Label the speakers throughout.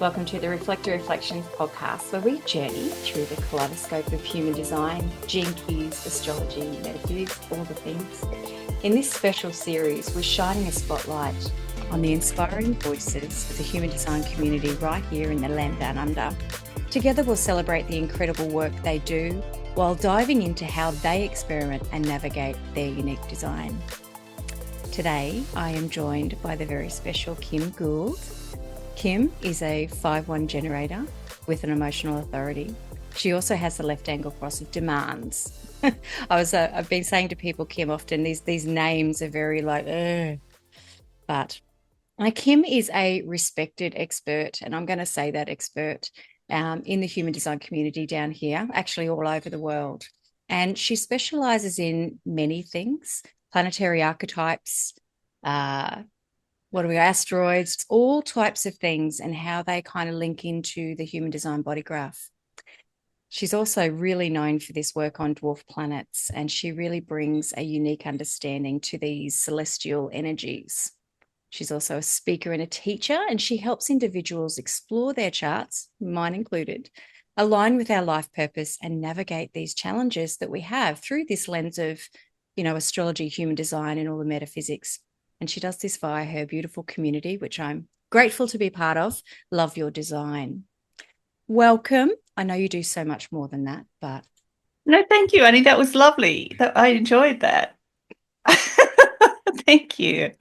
Speaker 1: Welcome to the Reflector Reflections podcast, where we journey through the kaleidoscope of human design, gene keys, astrology, metaphysics, all the things. In this special series, we're shining a spotlight on the inspiring voices of the human design community right here in the land down under. Together, we'll celebrate the incredible work they do while diving into how they experiment and navigate their unique design. Today, I am joined by the very special Kim Gould. Kim is a 5-1 generator with an emotional authority. She also has the left angle cross of demands. I've been saying to people, Kim, often these names are very like, ugh. But Kim is a respected expert, and I'm going to say that expert in the human design community down here, actually all over the world. And she specializes in many things: planetary archetypes, asteroids, all types of things, and how they kind of link into the human design bodygraph. She's also really known for this work on dwarf planets, and she really brings a unique understanding to these celestial energies. She's also a speaker and a teacher, and she helps individuals explore their charts, mine included, align with our life purpose, and navigate these challenges that we have through this lens of, astrology, human design, and all the metaphysics. And she does this via her beautiful community, which I'm grateful to be part of. Love Your Design. Welcome. I know you do so much more than that, but...
Speaker 2: No, thank you, Annie. That was lovely. I enjoyed that. Thank you.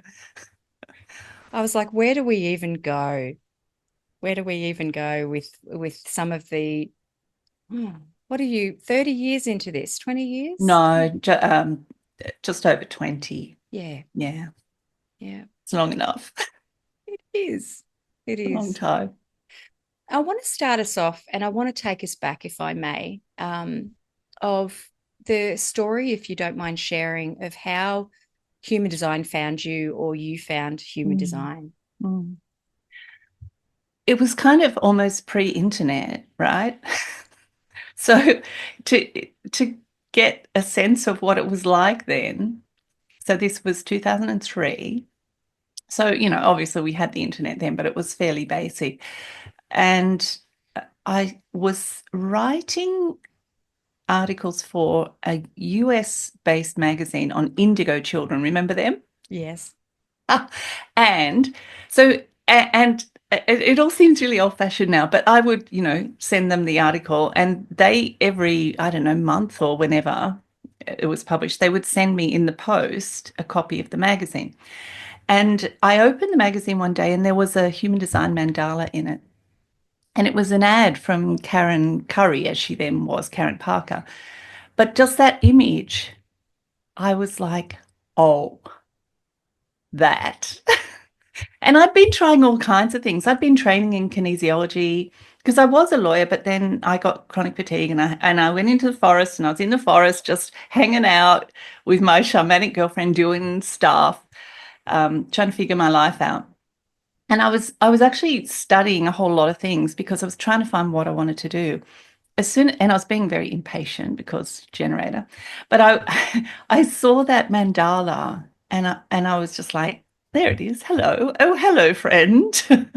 Speaker 1: I was like, where do we even go? Where do we even go with some of the... what are you, 30 years into this, 20 years?
Speaker 2: No, just over 20.
Speaker 1: Yeah.
Speaker 2: Yeah.
Speaker 1: Yeah.
Speaker 2: It's long enough.
Speaker 1: It is. It is.
Speaker 2: A long time.
Speaker 1: I want to start us off, and I want to take us back, if I may, of the story, if you don't mind sharing, of how human design found you, or you found human design.
Speaker 2: It was kind of almost pre-internet, right? So to get a sense of what it was like then, so this was 2003. So, obviously we had the internet then, but it was fairly basic. And I was writing articles for a US-based magazine on indigo children. Remember them?
Speaker 1: Yes.
Speaker 2: And so, and it all seems really old-fashioned now, but I would, send them the article, and they, every, I don't know, month or whenever it was published, they would send me in the post a copy of the magazine. And I opened the magazine one day, and there was a human design mandala in it. And it was an ad from Karen Curry, as she then was, Karen Parker. But just that image, I was like, oh, that. And I'd been trying all kinds of things. I'd been training in kinesiology because I was a lawyer, but then I got chronic fatigue, and I went into the forest, and I was in the forest just hanging out with my shamanic girlfriend doing stuff, trying to figure my life out. And I was actually studying a whole lot of things because I was trying to find what I wanted to do. And I was being very impatient because generator. But I saw that mandala, and I was just like, there it is. Hello. Oh, hello, friend.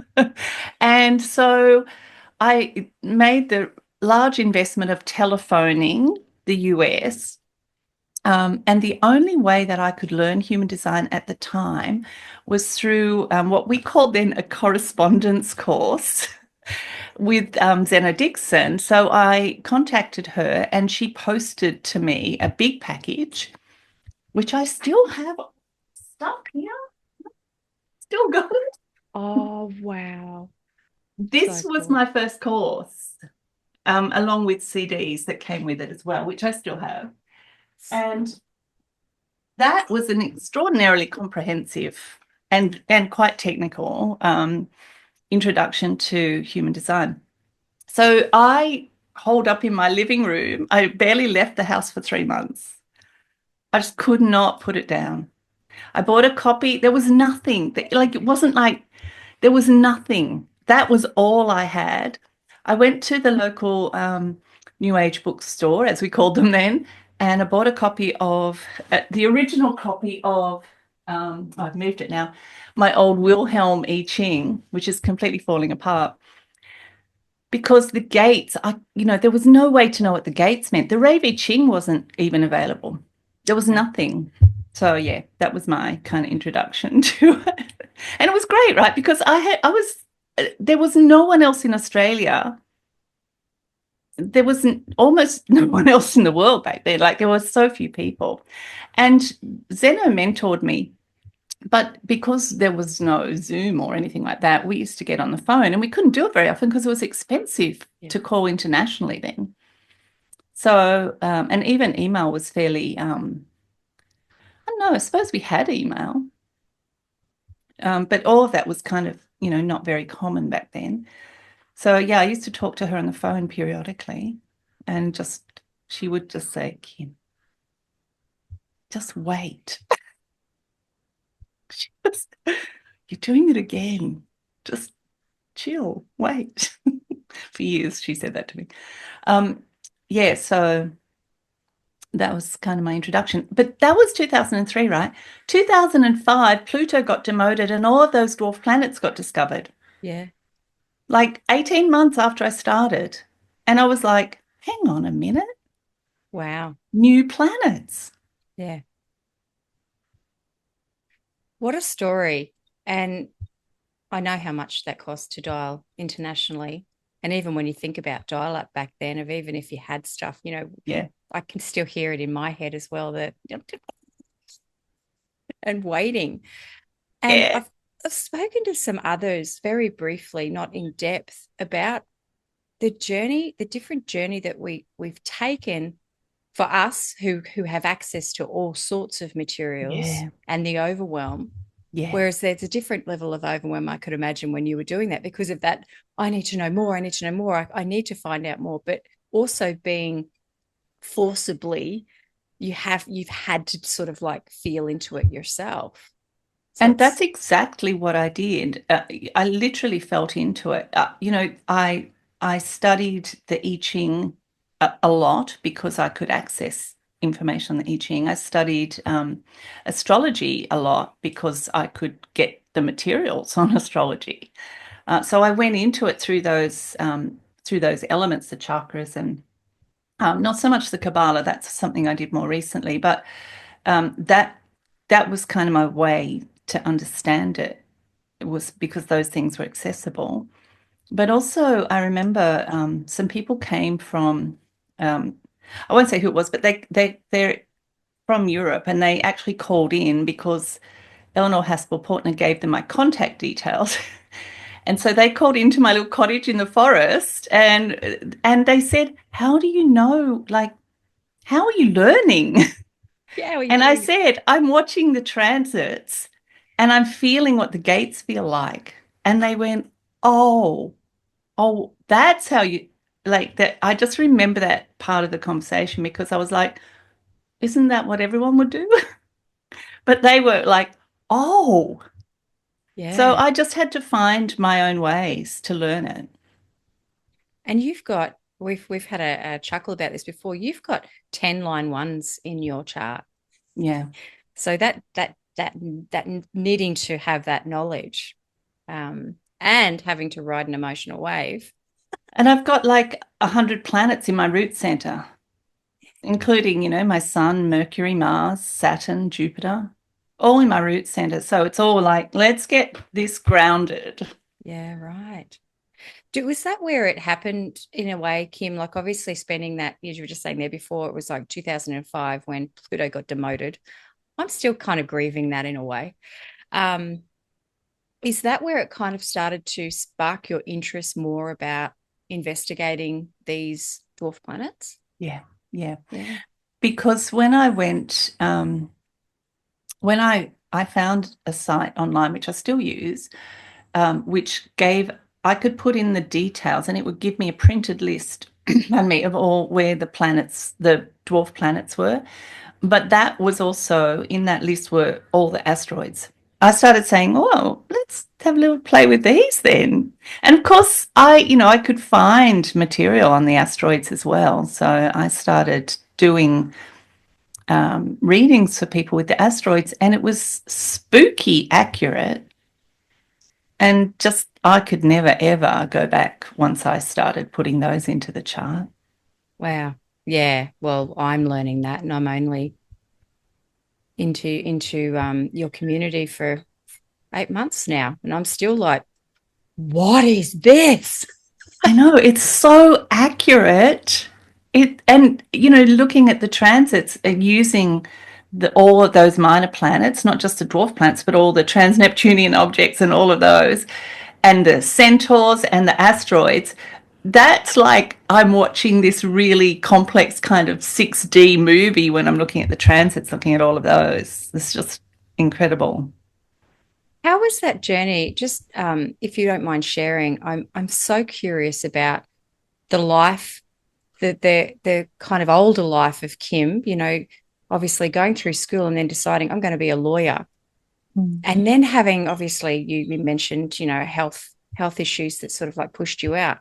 Speaker 2: And so I made the large investment of telephoning the US. And the only way that I could learn human design at the time was through what we called then a correspondence course with Zena Dixon. So I contacted her, and she posted to me a big package, which I still have stuck here. Still got it.
Speaker 1: Oh, wow.
Speaker 2: This
Speaker 1: So
Speaker 2: was
Speaker 1: cool.
Speaker 2: my first course, along with CDs that came with it as well, which I still have. And that was an extraordinarily comprehensive and quite technical introduction to human design. So I holed up in my living room. I barely left the house for 3 months. I just could not put it down. I bought a copy. There was nothing. It wasn't like there was nothing. That was all I had. I went to the local New Age bookstore, as we called them then, and I bought a copy of the original copy of, I've moved it now, my old Wilhelm I Ching, which is completely falling apart. because the gates, there was no way to know what the gates meant. The Rei Ching wasn't even available. There was nothing. So yeah, that was my kind of introduction to it. And it was great, right? Because there was no one else in Australia. There wasn't almost no one else in the world back then. Like there were so few people. And Zeno mentored me. But because there was no Zoom or anything like that, we used to get on the phone and we couldn't do it very often because it was expensive to call internationally then. So, and even email was fairly, I don't know, I suppose we had email, but all of that was kind of, not very common back then. So, yeah, I used to talk to her on the phone periodically and she would just say, Kim, just wait. You're doing it again. Just chill, wait. For years, she said that to me. Yeah, so that was kind of my introduction. But that was 2003, right? 2005, Pluto got demoted and all of those dwarf planets got discovered.
Speaker 1: Yeah.
Speaker 2: Like 18 months after I started. And I was like, hang on a minute.
Speaker 1: Wow.
Speaker 2: New planets.
Speaker 1: Yeah. What a story. And I know how much that cost to dial internationally. And even when you think about dial up back then, of even if you had stuff,
Speaker 2: Yeah.
Speaker 1: I can still hear it in my head as well, that and waiting. And
Speaker 2: Yeah.
Speaker 1: I've spoken to some others very briefly, not in depth, about the journey, the different journey that we've taken for us who have access to all sorts of materials, and the overwhelm.
Speaker 2: Yeah.
Speaker 1: Whereas there's a different level of overwhelm, I could imagine, when you were doing that, because of that, I need to know more, I need to know more, I need to find out more, but also being forcibly, you've had to sort of like feel into it yourself. So
Speaker 2: And that's exactly what I did. I literally felt into it. I studied the I Ching a lot because I could access information on the I Ching. I studied astrology a lot because I could get the materials on astrology. So I went into it through those elements, the chakras, and not so much the Kabbalah. That's something I did more recently, but that was kind of my way to understand it. It was because those things were accessible. But also, I remember some people came from, I won't say who it was, but they're from Europe, and they actually called in because Eleanor Haspel Portner gave them my contact details. And so they called into my little cottage in the forest, and they said, "How do you know? Like, how are you learning?"
Speaker 1: yeah,
Speaker 2: And I said, I'm watching the transits and I'm feeling what the gates feel like. And they went, oh, that's how you like that. I just remember that part of the conversation because I was like, isn't that what everyone would do? But they were like, oh. So
Speaker 1: yeah.
Speaker 2: I just had to find my own ways to learn it.
Speaker 1: And you've got, we've had a chuckle about this before. You've got 10 line ones in your chart.
Speaker 2: Yeah.
Speaker 1: So that needing to have that knowledge, and having to ride an emotional wave.
Speaker 2: And I've got like 100 planets in my root center, including, my sun, Mercury, Mars, Saturn, Jupiter, all in my root center. So it's all like, let's get this grounded.
Speaker 1: Yeah, right. Was that where it happened in a way, Kim? Like obviously spending that, as you were just saying there before, it was like 2005 when Pluto got demoted. I'm still kind of grieving that in a way. Um, is that where it kind of started to spark your interest more about investigating these dwarf planets?
Speaker 2: Yeah, yeah.
Speaker 1: Yeah.
Speaker 2: Because when I went, when I found a site online, which I still use, which I could put in the details and it would give me a printed list, pardon me, of all where the dwarf planets were. But that was also, in that list were all the asteroids. I started saying, oh, let's have a little play with these then. And of course, I could find material on the asteroids as well. So I started doing readings for people with the asteroids, and it was spooky accurate. And just, I could never, ever go back once I started putting those into the chart.
Speaker 1: Wow. Yeah. Well, I'm learning that, and I'm only into your community for 8 months now, and I'm still like, what is this?
Speaker 2: I know, it's so accurate. And looking at the transits and using all of those minor planets, not just the dwarf planets, but all the trans-Neptunian objects and all of those, and the centaurs and the asteroids, that's like I'm watching this really complex kind of 6D movie when I'm looking at the transits, looking at all of those. It's just incredible.
Speaker 1: How was that journey? Just if you don't mind sharing, I'm so curious about the life, the kind of older life of Kim, obviously going through school and then deciding I'm going to be a lawyer.
Speaker 2: Mm.
Speaker 1: And then having, obviously, you mentioned, health issues that sort of like pushed you out.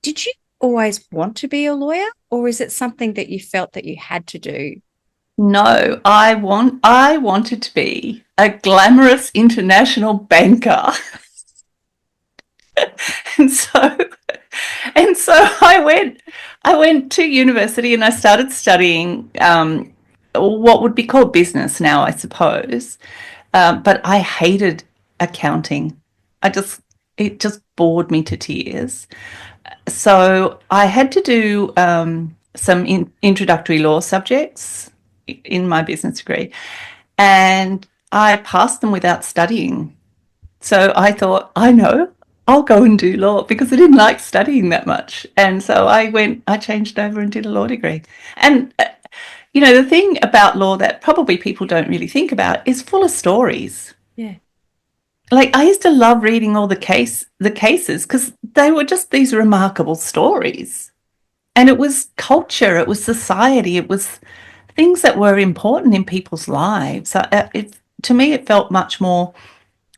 Speaker 1: Did you always want to be a lawyer, or is it something that you felt that you had to do?
Speaker 2: No, I wanted to be a glamorous international banker. And so and so I went to university and I started studying what would be called business now, I suppose. But I hated accounting. It just bored me to tears. So I had to do some introductory law subjects in my business degree, and I passed them without studying. So I thought, I know, I'll go and do law because I didn't like studying that much. And so I changed over and did a law degree. And, the thing about law that probably people don't really think about is full of stories.
Speaker 1: Yeah.
Speaker 2: Like I used to love reading all the cases because they were just these remarkable stories. And it was culture, it was society, it was things that were important in people's lives. So to me, it felt much more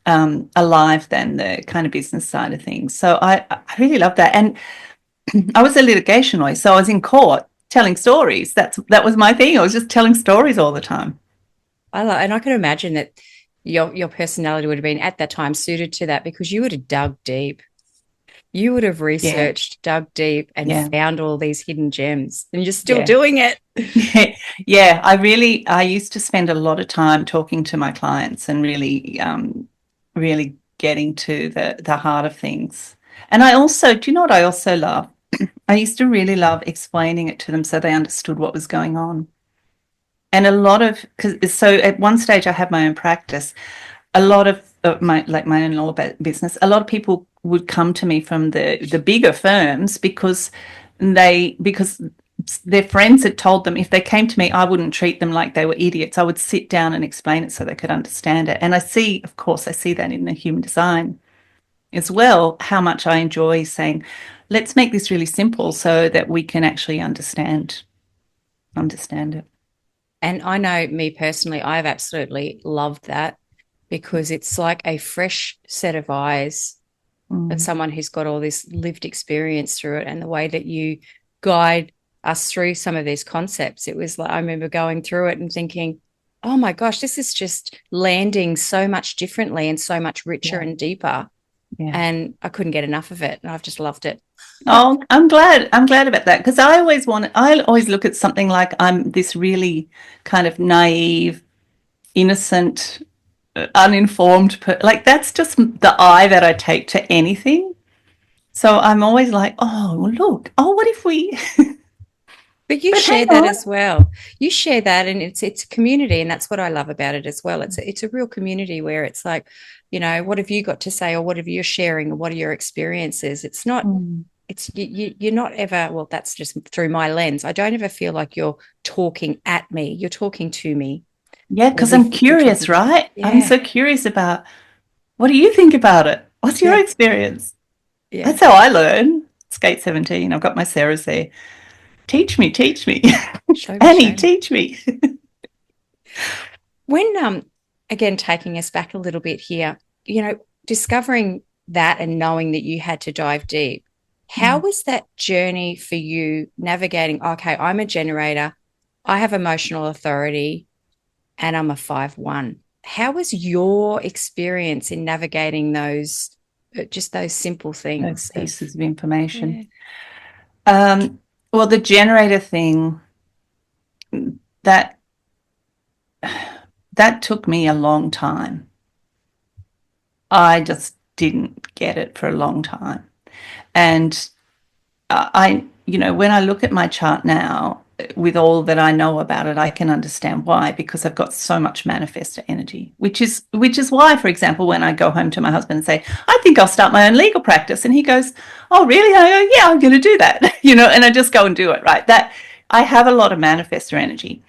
Speaker 2: alive than the kind of business side of things. So I really love that. And I was a litigation lawyer, so I was in court telling stories. That was my thing. I was just telling stories all the time.
Speaker 1: And I can imagine that your personality would have been at that time suited to that, because you would have dug deep. You would have
Speaker 2: Yeah,
Speaker 1: researched, dug deep, and
Speaker 2: yeah,
Speaker 1: found all these hidden gems, and you're still
Speaker 2: yeah.
Speaker 1: doing it.
Speaker 2: Yeah, I used to spend a lot of time talking to my clients and really getting to the heart of things. And I also, do you know what I also love? I used to really love explaining it to them so they understood what was going on. And because so at one stage I had my own practice. A lot of my own law business. A lot of people would come to me from the bigger firms because their friends had told them if they came to me, I wouldn't treat them like they were idiots. I would sit down and explain it so they could understand it. And of course, I see that in the human design as well, how much I enjoy saying, let's make this really simple so that we can actually understand it.
Speaker 1: And I know, me personally, I've absolutely loved that, because it's like a fresh set of eyes of
Speaker 2: Mm.
Speaker 1: someone who's got all this lived experience through it, and the way that you guide us through some of these concepts. It was like, I remember going through it and thinking, oh my gosh, this is just landing so much differently and so much richer
Speaker 2: Yeah,
Speaker 1: and deeper.
Speaker 2: yeah.
Speaker 1: And I couldn't get enough of it. And I've just loved it.
Speaker 2: Oh, I'm glad. I'm glad about that because I always look at something like I'm this really kind of naive, innocent, uninformed, like that's just the eye that I take to anything. So I'm always like, oh, look, oh, what if we,
Speaker 1: But you
Speaker 2: but hang
Speaker 1: share that
Speaker 2: on.
Speaker 1: as well. You share that, and it's a community, and that's what I love about it as well. It's a real community where it's like, what have you got to say, or what have you sharing, or what are your experiences? It's not.
Speaker 2: Mm.
Speaker 1: It's you're not ever. Well, that's just through my lens. I don't ever feel like you're talking at me. You're talking to me,
Speaker 2: Yeah,
Speaker 1: or
Speaker 2: because I'm
Speaker 1: you're
Speaker 2: curious,
Speaker 1: talking.
Speaker 2: right? I'm
Speaker 1: Yeah,
Speaker 2: so curious about what do you think about it? What's your
Speaker 1: yeah,
Speaker 2: experience?
Speaker 1: yeah.
Speaker 2: That's how I learn. Skate 17. I've got my Sarah's there. Teach me.
Speaker 1: Show me,
Speaker 2: Annie,
Speaker 1: show me.
Speaker 2: teach me.
Speaker 1: When again, taking us back a little bit here, discovering that and knowing that you had to dive deep, how
Speaker 2: Mm.
Speaker 1: was that journey for you navigating, okay, I'm a generator, I have emotional authority, and I'm a 5/1. How was your experience in navigating those just those simple
Speaker 2: those
Speaker 1: things
Speaker 2: pieces of information.
Speaker 1: yeah.
Speaker 2: Well, the generator thing, that that took me a long time. I just didn't get it for a long time. And when I look at my chart now, with all that I know about it, I can understand why, because I've got so much manifestor energy, which is why, for example, when I go home to my husband and say, I think I'll start my own legal practice, and he goes, oh, really? I go, yeah, I'm going to do that, and I just go and do it, right? That I have a lot of manifestor energy.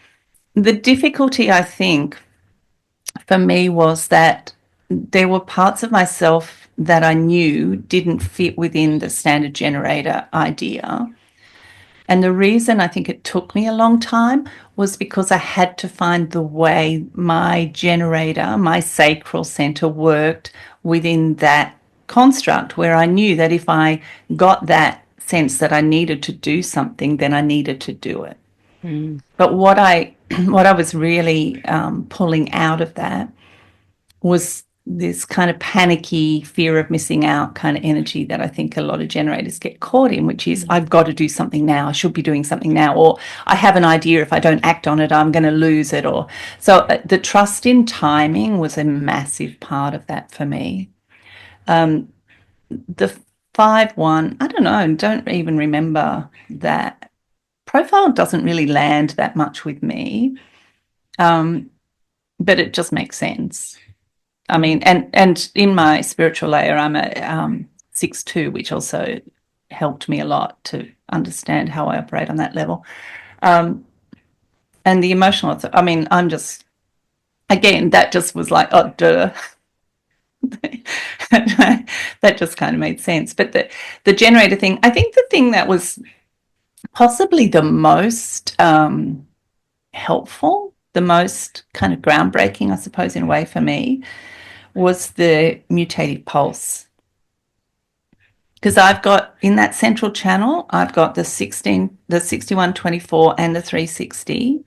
Speaker 2: The difficulty, I think, for me was that there were parts of myself that I knew didn't fit within the standard generator idea. And the reason I think it took me a long time was because I had to find the way my generator, my sacral center, worked within that construct, where I knew that if I got that sense that I needed to do something, then I needed to do it.
Speaker 1: Mm.
Speaker 2: But what I what I was really pulling out of that was this kind of panicky fear of missing out kind of energy that I think a lot of generators get caught in, which is, I've got to do something now, I should be doing something now, or I have an idea, if I don't act on it, I'm going to lose it. Or so the trust in timing was a massive part of that for me. The 5-1, I don't even remember that. Profile doesn't really land that much with me, but it just makes sense. I mean, and in my spiritual layer, I'm a 6-2, which also helped me a lot to understand how I operate on that level. And the emotional, I mean, I'm just, again, that just was like, oh, duh. That just kind of made sense. But the generator thing, I think the thing that was possibly the most helpful, the most kind of groundbreaking, I suppose, in a way for me, was the mutative pulse. Because I've got, in that central channel, I've got the 6124 and the 360.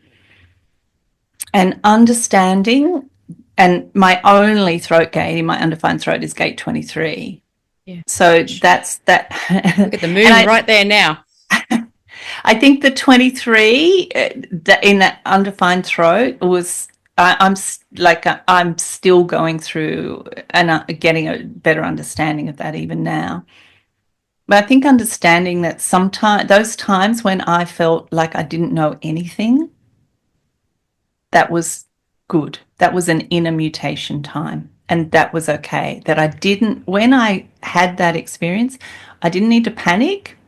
Speaker 2: And understanding, and my only throat gate in my undefined throat is gate 23.
Speaker 1: Yeah.
Speaker 2: So that's that.
Speaker 1: Look at the moon right there now.
Speaker 2: I think the 23 in that undefined throat was, I'm still going through and getting a better understanding of that even now. But I think understanding that sometimes, those times when I felt like I didn't know anything, that was good. That was an inner mutation time. And that was okay. That I didn't, when I had that experience, I didn't need to panic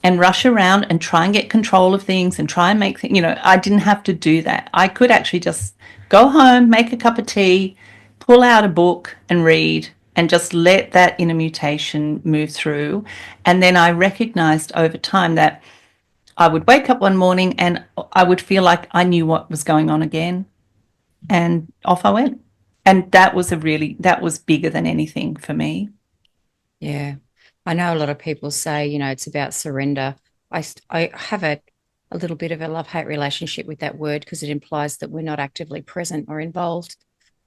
Speaker 2: and rush around and try and get control of things and try and make things, I didn't have to do that. I could actually just go home, make a cup of tea, pull out a book and read, and just let that inner mutation move through. And then I recognized over time that I would wake up one morning and I would feel like I knew what was going on again. And off I went. And that was bigger than anything for me.
Speaker 1: Yeah. I know a lot of people say, it's about surrender. I have a little bit of a love-hate relationship with that word, because it implies that we're not actively present or involved.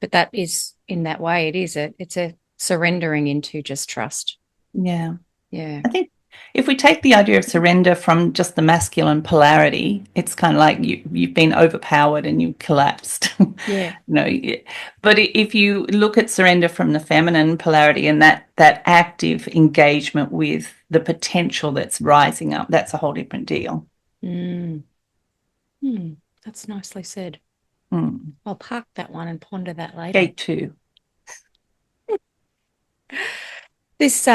Speaker 1: But that is, in that way, it's a surrendering into just trust.
Speaker 2: Yeah.
Speaker 1: Yeah.
Speaker 2: I think if we take the idea of surrender from just the masculine polarity, it's kind of like you've been overpowered and you collapsed.
Speaker 1: Yeah.
Speaker 2: But if you look at surrender from the feminine polarity and that active engagement with the potential that's rising up, that's a whole different deal.
Speaker 1: That's nicely said.
Speaker 2: Mm.
Speaker 1: I'll park that one and ponder that later.
Speaker 2: Gate 2.
Speaker 1: This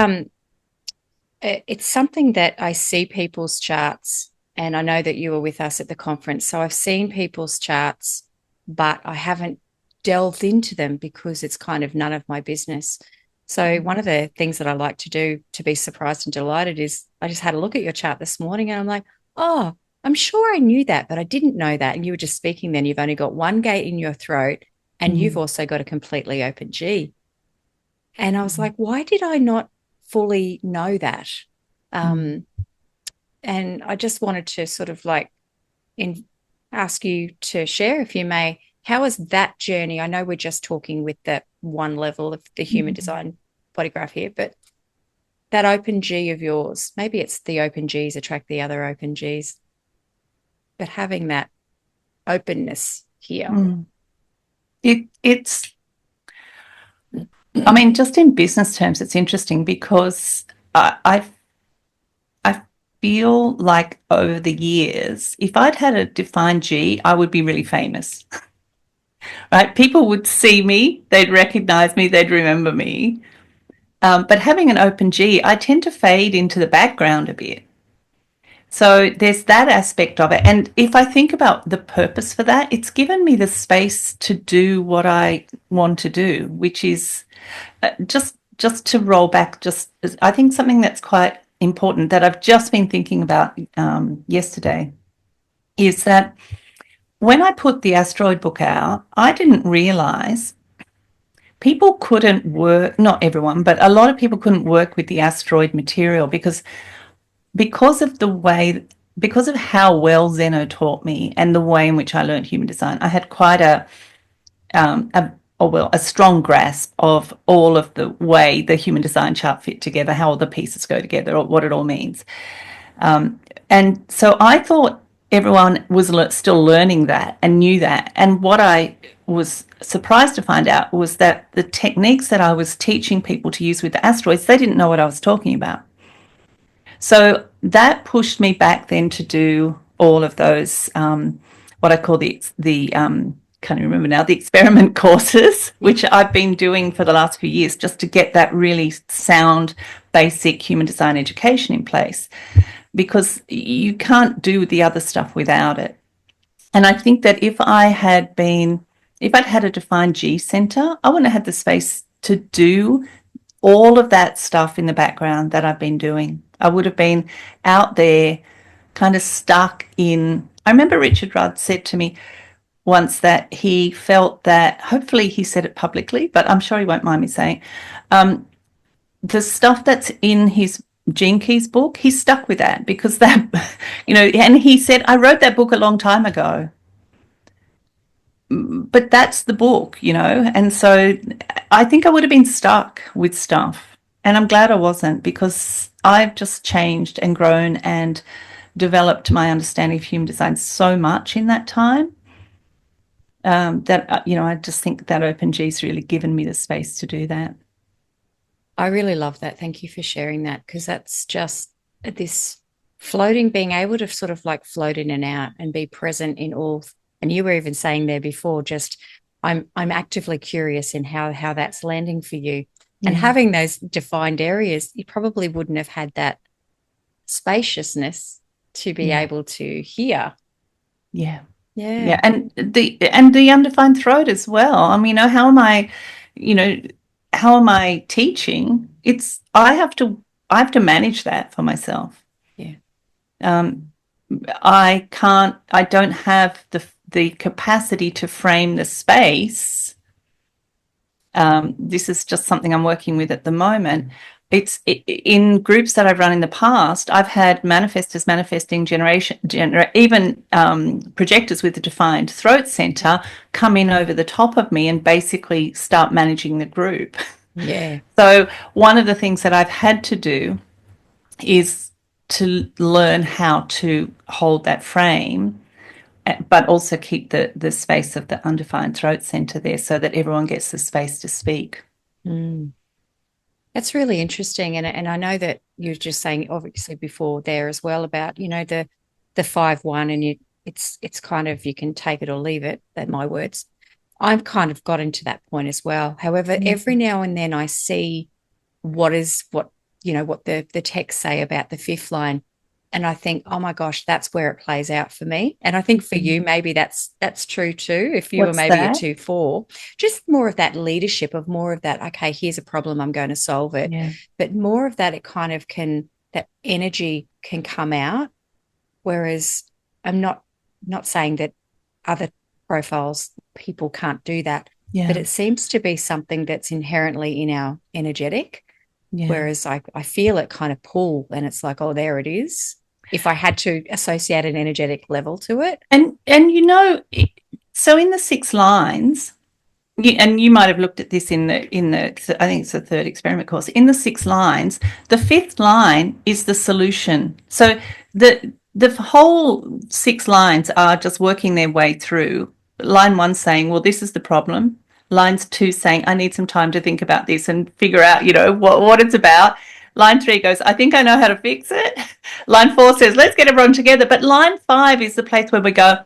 Speaker 1: it's something that I see people's charts, and I know that you were with us at the conference, so I've seen people's charts, but I haven't delved into them because it's kind of none of my business. So one of the things that I like to do to be surprised and delighted is I just had a look at your chart this morning and I'm like, oh, I'm sure I knew that, but I didn't know that. And you were just speaking then, you've only got one gate in your throat and you've also got a completely open G. And I was like, why did I not fully know that? And I just wanted to sort of ask you to share, if you may, how is that journey? I know we're just talking with that one level of the human design bodygraph here, but that open G of yours, maybe it's the open Gs attract the other open Gs, but having that openness here.
Speaker 2: It's I mean, just in business terms, it's interesting because I feel like over the years, if I'd had a defined G, I would be really famous. Right? People would see me, they'd recognize me, they'd remember me. But having an open G, I tend to fade into the background a bit. So there's that aspect of it. And if I think about the purpose for that, it's given me the space to do what I want to do, which is just to roll back, just I think something that's quite important that I've just been thinking about yesterday is that when I put the asteroid book out, I didn't realize people couldn't work, not everyone, but a lot of people couldn't work with the asteroid material because of the way, because of how well Zeno taught me and the way in which I learned human design. I had quite a strong grasp of all of the way the human design chart fit together, how all the pieces go together, or what it all means. And so I thought everyone was still learning that and knew that. And what I was surprised to find out was that the techniques that I was teaching people to use with the asteroids, they didn't know what I was talking about. So that pushed me back then to do all of those, what I call the can't remember now, the experiment courses, which I've been doing for the last few years just to get that really sound, basic human design education in place, because you can't do the other stuff without it. And I think that if I'd had a defined G center, I wouldn't have had the space to do all of that stuff in the background that I've been doing. I would have been out there kind of stuck in. I remember Richard Rudd said to me once that he felt that, hopefully he said it publicly, but I'm sure he won't mind me saying, the stuff that's in his Gene Keys book, he's stuck with that because that, and he said, I wrote that book a long time ago, but that's the book, and so I think I would have been stuck with stuff, and I'm glad I wasn't, because I've just changed and grown and developed my understanding of human design so much in that time that I just think that open G's really given me the space to do that.
Speaker 1: I really love that. Thank you for sharing that, because that's just this floating, being able to sort of like float in and out and be present in all. And you were even saying there before, just I'm actively curious in how that's landing for you. Yeah. And having those defined areas, you probably wouldn't have had that spaciousness to be able to hear.
Speaker 2: Yeah. And the undefined throat as well. I mean, how am I teaching? I have to manage that for myself.
Speaker 1: Yeah.
Speaker 2: I don't have the capacity to frame the space. This is just something I'm working with at the moment. In groups that I've run in the past, I've had manifestors manifesting even projectors with a defined throat center come in over the top of me and basically start managing the group.
Speaker 1: Yeah.
Speaker 2: So one of the things that I've had to do is to learn how to hold that frame, but also keep the space of the undefined throat center there so that everyone gets the space to speak.
Speaker 1: Mm. That's really interesting. And I know that you were just saying, obviously, before there as well about, the 5-1, and it's kind of, you can take it or leave it. That's my words. I've kind of gotten to that point as well. However, every now and then I see what the texts say about the 5th line. And I think, oh my gosh, that's where it plays out for me. And I think for you, maybe that's true too. If you were maybe a 2-4, just more of that leadership, of more of that, okay, here's a problem, I'm going to solve it. Yeah. But more of that, it kind of that energy can come out. Whereas I'm not saying that other profiles, people can't do that. Yeah. But it seems to be something that's inherently in our energetic. Yeah. Whereas I feel it kind of pull, and it's like, oh, there it is. If I had to associate an energetic level to it.
Speaker 2: And so in the 6 lines, and you might have looked at this in the I think it's the third experiment course. In the 6 lines, the fifth line is the solution. So the whole 6 lines are just working their way through. Line 1 saying, well, this is the problem. Lines 2 saying, I need some time to think about this and figure out, what it's about. Line 3 goes, I think I know how to fix it. Line 4 says, let's get everyone together. But line 5 is the place where we go,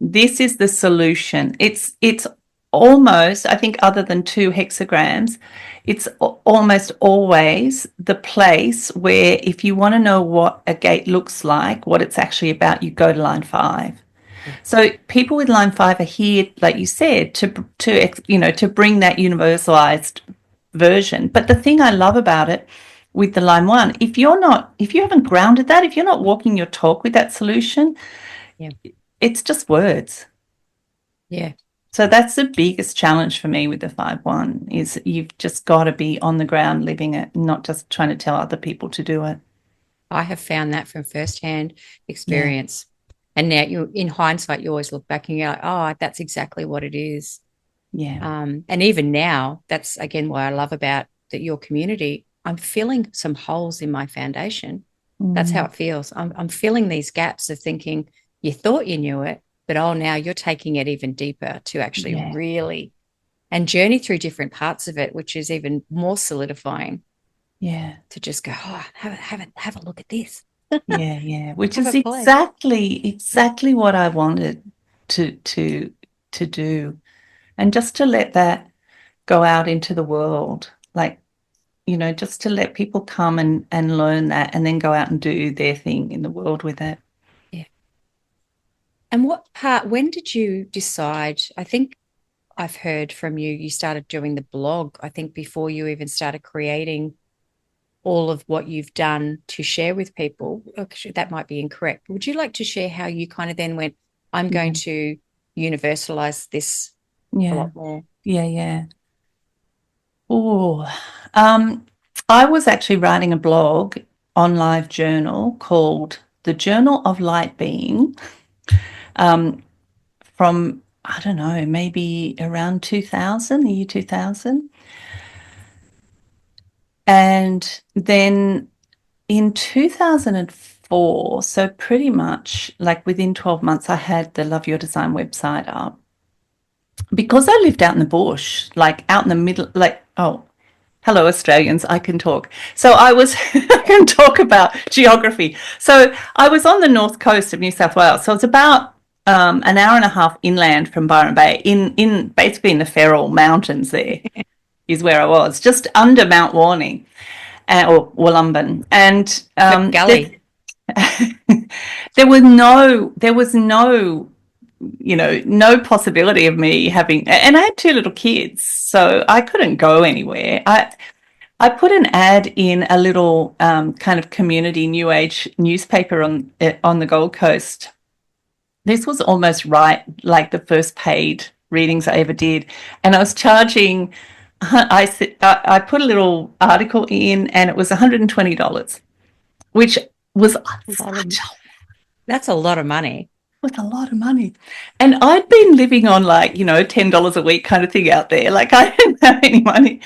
Speaker 2: this is the solution. It's almost, I think, other than 2 hexagrams, it's almost always the place where if you want to know what a gate looks like, what it's actually about, you go to line 5. So people with line 5 are here, like you said, to bring that universalized version. But the thing I love about it with the line 1, if you haven't grounded that, if you're not walking your talk with that solution, it's just words.
Speaker 1: Yeah.
Speaker 2: So that's the biggest challenge for me with the 5-1 is you've just got to be on the ground living it, not just trying to tell other people to do it.
Speaker 1: I have found that from firsthand experience. Yeah. And now in hindsight, you always look back and you're like, oh, that's exactly what it is.
Speaker 2: Yeah.
Speaker 1: And even now, that's again what I love about your community. I'm filling some holes in my foundation. That's how it feels. I'm filling these gaps of thinking you thought you knew it, but now you're taking it even deeper to actually really and journey through different parts of it, which is even more solidifying.
Speaker 2: Yeah.
Speaker 1: To just go, have a look at this.
Speaker 2: Yeah. Which is exactly what I wanted to do. And just to let that go out into the world, like, just to let people come and learn that and then go out and do their thing in the world with it.
Speaker 1: Yeah. And when did you decide? I think I've heard from you started doing the blog, I think before you even started creating all of what you've done to share with people. Actually, that might be incorrect. Would you like to share how you kind of then went, I'm going to universalize this a lot more?
Speaker 2: Yeah. Oh, I was actually writing a blog on Live Journal called The Journal of Light Being from, I don't know, maybe around 2000, the year 2000. And then in 2004, so pretty much like within 12 months, I had the Love Your Design website up. Because I lived out in the bush, like out in the middle, like, oh, hello, Australians, I can talk. So I can talk about geography. So I was on the north coast of New South Wales. So it's about an hour and a half inland from Byron Bay, in basically in the Feral Mountains there is where I was, just under Mount Warning or Wollumban. And
Speaker 1: Gully.
Speaker 2: there was no no possibility of me having, and I had 2 little kids, so I couldn't go anywhere. I put an ad in a little kind of community New Age newspaper on the Gold Coast. This was almost right, like the first paid readings I ever did, and I was charging. I put a little article in, and it was $120, which was
Speaker 1: that's a lot of money.
Speaker 2: With a lot of money. And I'd been living on like, $10 a week kind of thing out there. Like I didn't have any money.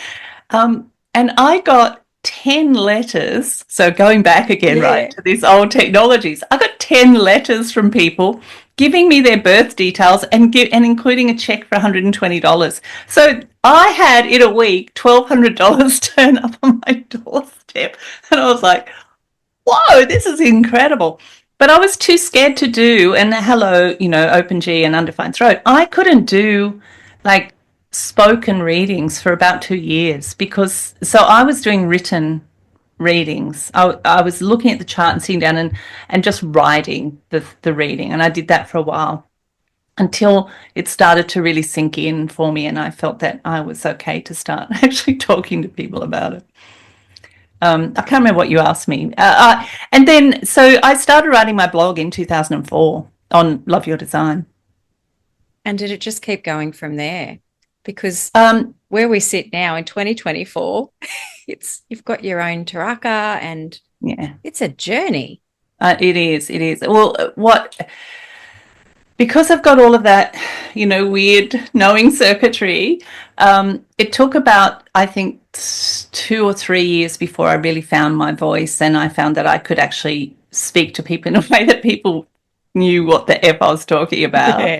Speaker 2: And I got 10 letters. So going back again, right, to these old technologies, I got 10 letters from people giving me their birth details and including a check for $120. So I had in a week $1,200 turn up on my doorstep. And I was like, whoa, this is incredible. But I was too scared to do, and hello, OpenG and Undefined Throat. I couldn't do like spoken readings for about 2 years so I was doing written readings. I was looking at the chart and sitting down and just writing the reading. And I did that for a while until it started to really sink in for me. And I felt that I was okay to start actually talking to people about it. I can't remember what you asked me. And then, so I started writing my blog in 2004 on Love Your Design.
Speaker 1: And did it just keep going from there? Because where we sit now in 2024, you've got your own taraka and it's a journey.
Speaker 2: It is. Well, because I've got all of that, weird knowing circuitry, it took about, I think, 2 or 3 years before I really found my voice, and I found that I could actually speak to people in a way that people knew what the F I was talking about.
Speaker 1: Yeah.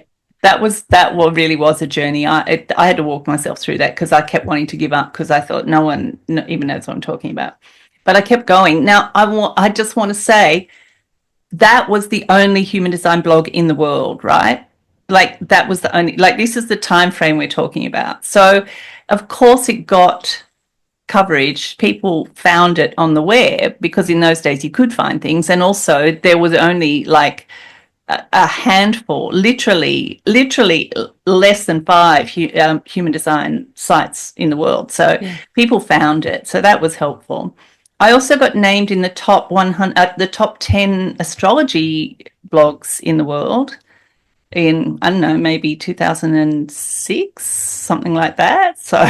Speaker 2: Really was a journey. I had to walk myself through that because I kept wanting to give up because I thought no one even knows what I'm talking about. But I kept going. Now I just want to say that was the only human design blog in the world, right? Like that was the only, like this is the time frame we're talking about. So of course it got coverage. People found it on the web because in those days you could find things, and also there was only like a handful, literally less than five human design sites in the world. So
Speaker 1: Yeah.
Speaker 2: people found it. So that was helpful. I also got named in the top 100, the top 10 astrology blogs in the world in, I don't know, maybe 2006, something like that. So,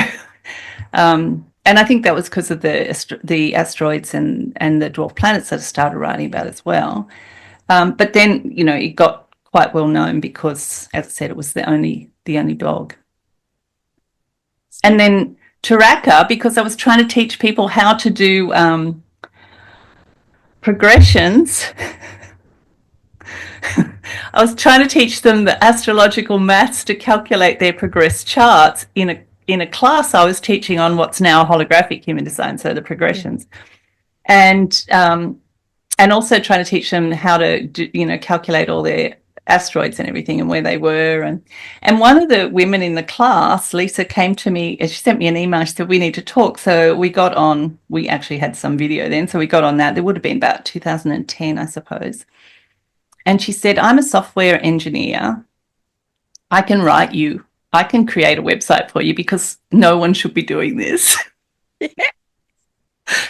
Speaker 2: and I think that was because of the asteroids and the dwarf planets that I started writing about as well. But then, it got quite well known because, as I said, it was the only blog. And then Taraka, because I was trying to teach people how to do progressions. I was trying to teach them the astrological maths to calculate their progressed charts in a class I was teaching on what's now holographic human design, so the progressions. Yeah. And also trying to teach them how to calculate all their asteroids and everything and where they were. And one of the women in the class, Lisa, came to me and she sent me an email. She said, we need to talk. So we got on, we actually had some video then. So we got on that. There would have been about 2010, I suppose. And she said, I'm a software engineer. I can create a website for you because no one should be doing this.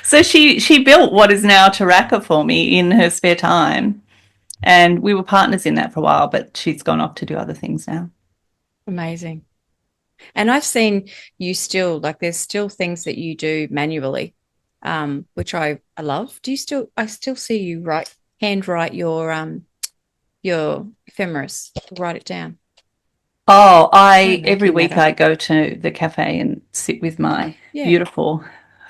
Speaker 2: So she built what is now Taraka for me in her spare time. And we were partners in that for a while, but she's gone off to do other things now.
Speaker 1: Amazing. And I've seen you still, like there's still things that you do manually, which I love. I still see you handwrite your ephemeris, write it down.
Speaker 2: Oh, every week I go to the cafe and sit with my beautiful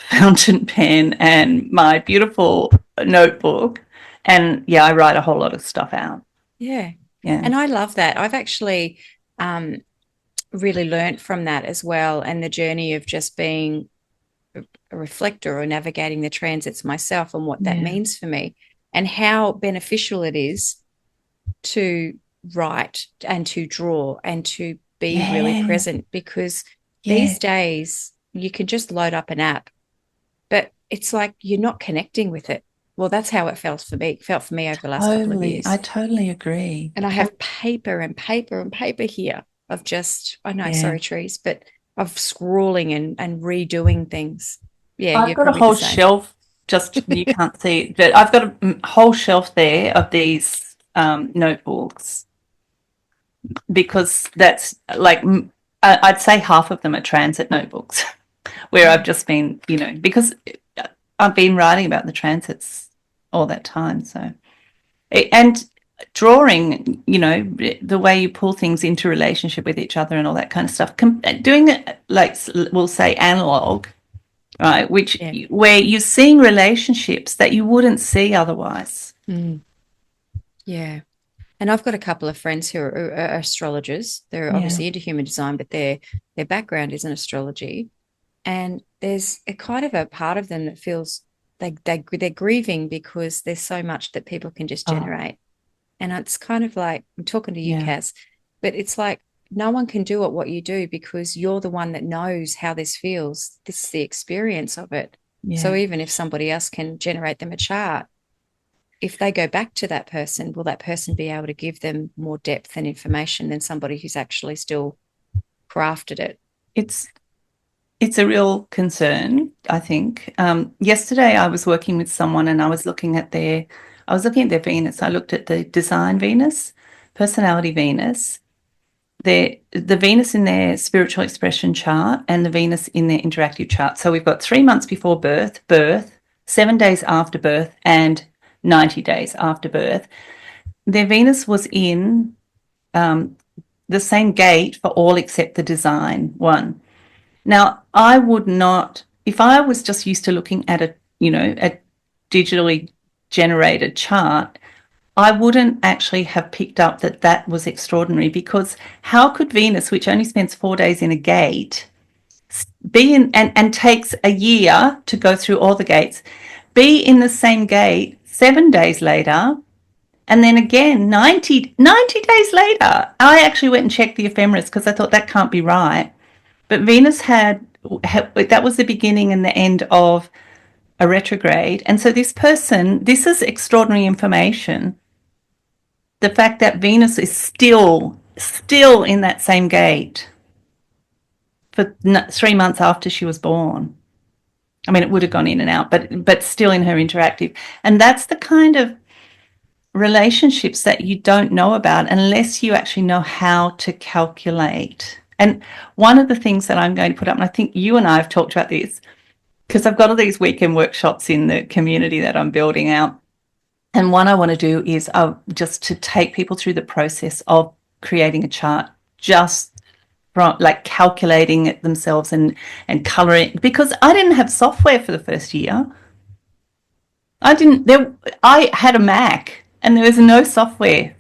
Speaker 2: fountain pen and my beautiful notebook. And I write a whole lot of stuff out.
Speaker 1: Yeah. And I love that. I've actually really learnt from that as well, and the journey of just being a reflector or navigating the transits myself and what that means for me and how beneficial it is to write and to draw and to be really present, because these days you can just load up an app, but it's like you're not connecting with it. Well, that's how it felt for me over the last couple of years.
Speaker 2: I totally agree.
Speaker 1: And I have paper and paper and paper here of just, sorry, trees, but of scrawling and redoing things. Yeah,
Speaker 2: I've got a whole shelf, just you can't see, but I've got a whole shelf there of these notebooks, because that's like, I'd say half of them are transit notebooks where I've just been, because I've been writing about the transits all that time. So, and drawing, the way you pull things into relationship with each other and all that kind of stuff, doing it like we'll say analog, right, where you're seeing relationships that you wouldn't see otherwise.
Speaker 1: Yeah. And I've got a couple of friends who are astrologers. They're obviously into human design, but their background is in astrology. And there's a kind of a part of them that feels they're grieving because there's so much that people can just generate. And it's kind of like, I'm talking to you, Kaz, but it's like no one can do what you do because you're the one that knows how this feels. This is the experience of it. So even if somebody else can generate them a chart, if they go back to that person, will that person be able to give them more depth and information than somebody who's actually still crafted it?
Speaker 2: It's a real concern, I think. Yesterday I was working with someone and I was looking at their Venus. I looked at the design Venus, personality Venus, the Venus in their spiritual expression chart, and the Venus in their interactive chart. So we've got 3 months before birth, 7 days after birth, and 90 days after birth. Their Venus was in the same gate for all except the design one. Now, I would not, if I was just used to looking at a digitally generated chart, I wouldn't actually have picked up that that was extraordinary, because how could Venus, which only spends 4 days in a gate, be in and takes a year to go through all the gates, be in the same gate 7 days later, and then again 90 days later? I actually went and checked the ephemeris because I thought that can't be right. But Venus had that was the beginning and the end of a retrograde. And so this person, this is extraordinary information. The fact that Venus is still in that same gate for 3 months after she was born. I mean, it would have gone in and out, but still in her interactive. And that's the kind of relationships that you don't know about unless you actually know how to calculate. And one of the things that I'm going to put up, and I think you and I have talked about this, because I've got all these weekend workshops in the community that I'm building out. And one I want to do is just to take people through the process of creating a chart, just from like calculating it themselves and coloring, because I didn't have software for the first year. I had a Mac and there was no software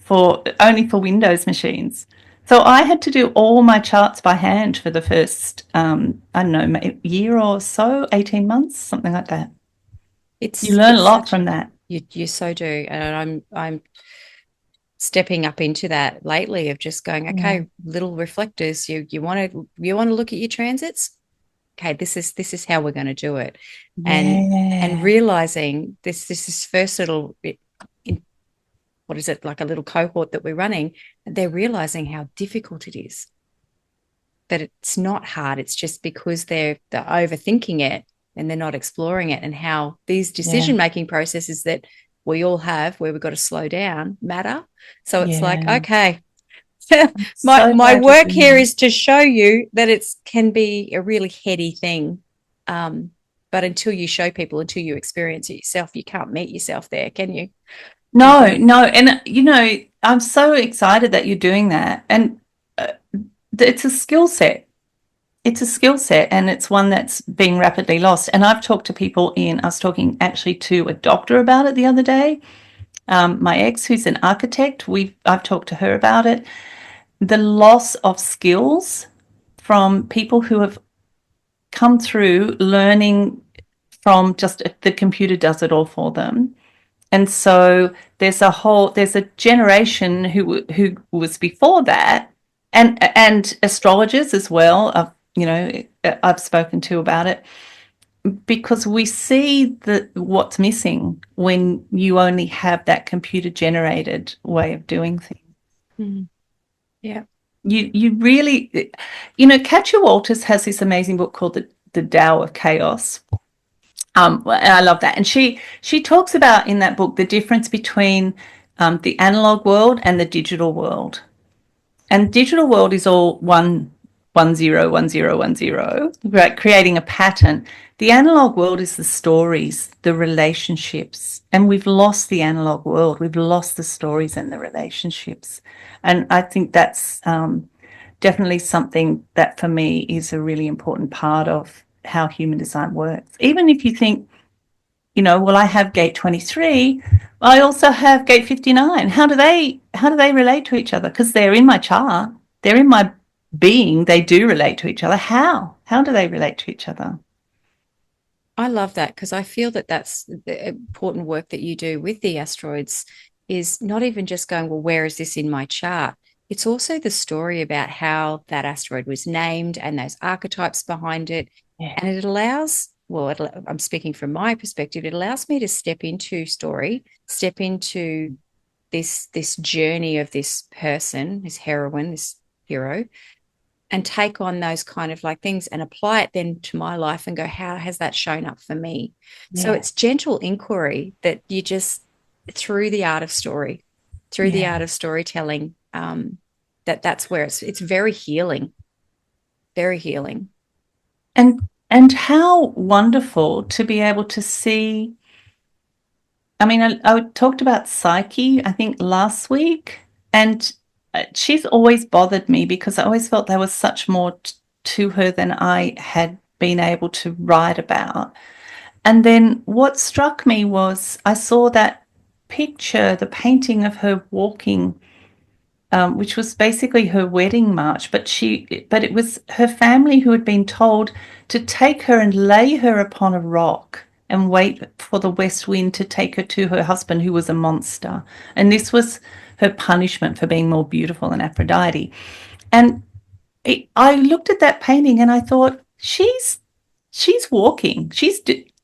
Speaker 2: only for Windows machines. So I had to do all my charts by hand for the first, I don't know, year or so, 18 months, something like that. You learn a lot from that.
Speaker 1: You so do. And I'm stepping up into that lately of just going, okay, little reflectors, you want to look at your transits? Okay, this is how we're going to do it. And realizing this first little what is it, like a little cohort that we're running, they're realizing how difficult it is. That it's not hard. It's just because they're overthinking it and they're not exploring it, and how these decision-making processes that we all have where we've got to slow down matter. So it's like, okay, my work here is to show you that it can be a really heady thing. But until you show people, until you experience it yourself, you can't meet yourself there, can you?
Speaker 2: No. And, I'm so excited that you're doing that. And it's a skill set. It's a skill set, and it's one that's being rapidly lost. And I've talked to people I was talking actually to a doctor about it the other day. My ex, who's an architect, I've talked to her about it. The loss of skills from people who have come through learning from just the computer does it all for them. And so there's a generation who was before that, and astrologers as well. I've spoken to about it, because we see what's missing when you only have that computer generated way of doing things.
Speaker 1: Mm. Yeah.
Speaker 2: You really, Katja Walters has this amazing book called the Tao of Chaos. And I love that. And she talks about in that book the difference between the analog world and the digital world. And digital world is all 1 1 0 1 0 1 0, right? Creating a pattern. The analog world is the stories, the relationships, and we've lost the analog world. We've lost the stories and the relationships. And I think that's definitely something that for me is a really important part of how human design works. Even if you think, well, I have gate 23, I also have gate 59. How do they relate to each other? Because they're in my chart, they're in my being, they do relate to each other. How do they relate to each other?
Speaker 1: I love that, because I feel that that's the important work that you do with the asteroids, is not even just going, well, where is this in my chart? It's also the story about how that asteroid was named and those archetypes behind it. Yeah. And it allows, I'm speaking from my perspective, it allows me to step into this journey of this person, this heroine, this hero, and take on those kind of like things and apply it then to my life and go, how has that shown up for me? Yeah. So it's gentle inquiry that you just, through the art of story, the art of storytelling, that's where it's very healing. Very healing.
Speaker 2: And how wonderful to be able to see. I mean, I talked about psyche, I think last week, and she's always bothered me because I always felt there was such more to her than I had been able to write about. And then what struck me was I saw that picture, the painting of her walking, which was basically her wedding march, but it was her family who had been told to take her and lay her upon a rock and wait for the west wind to take her to her husband, who was a monster. And this was her punishment for being more beautiful than Aphrodite. And I looked at that painting and I thought, she's walking.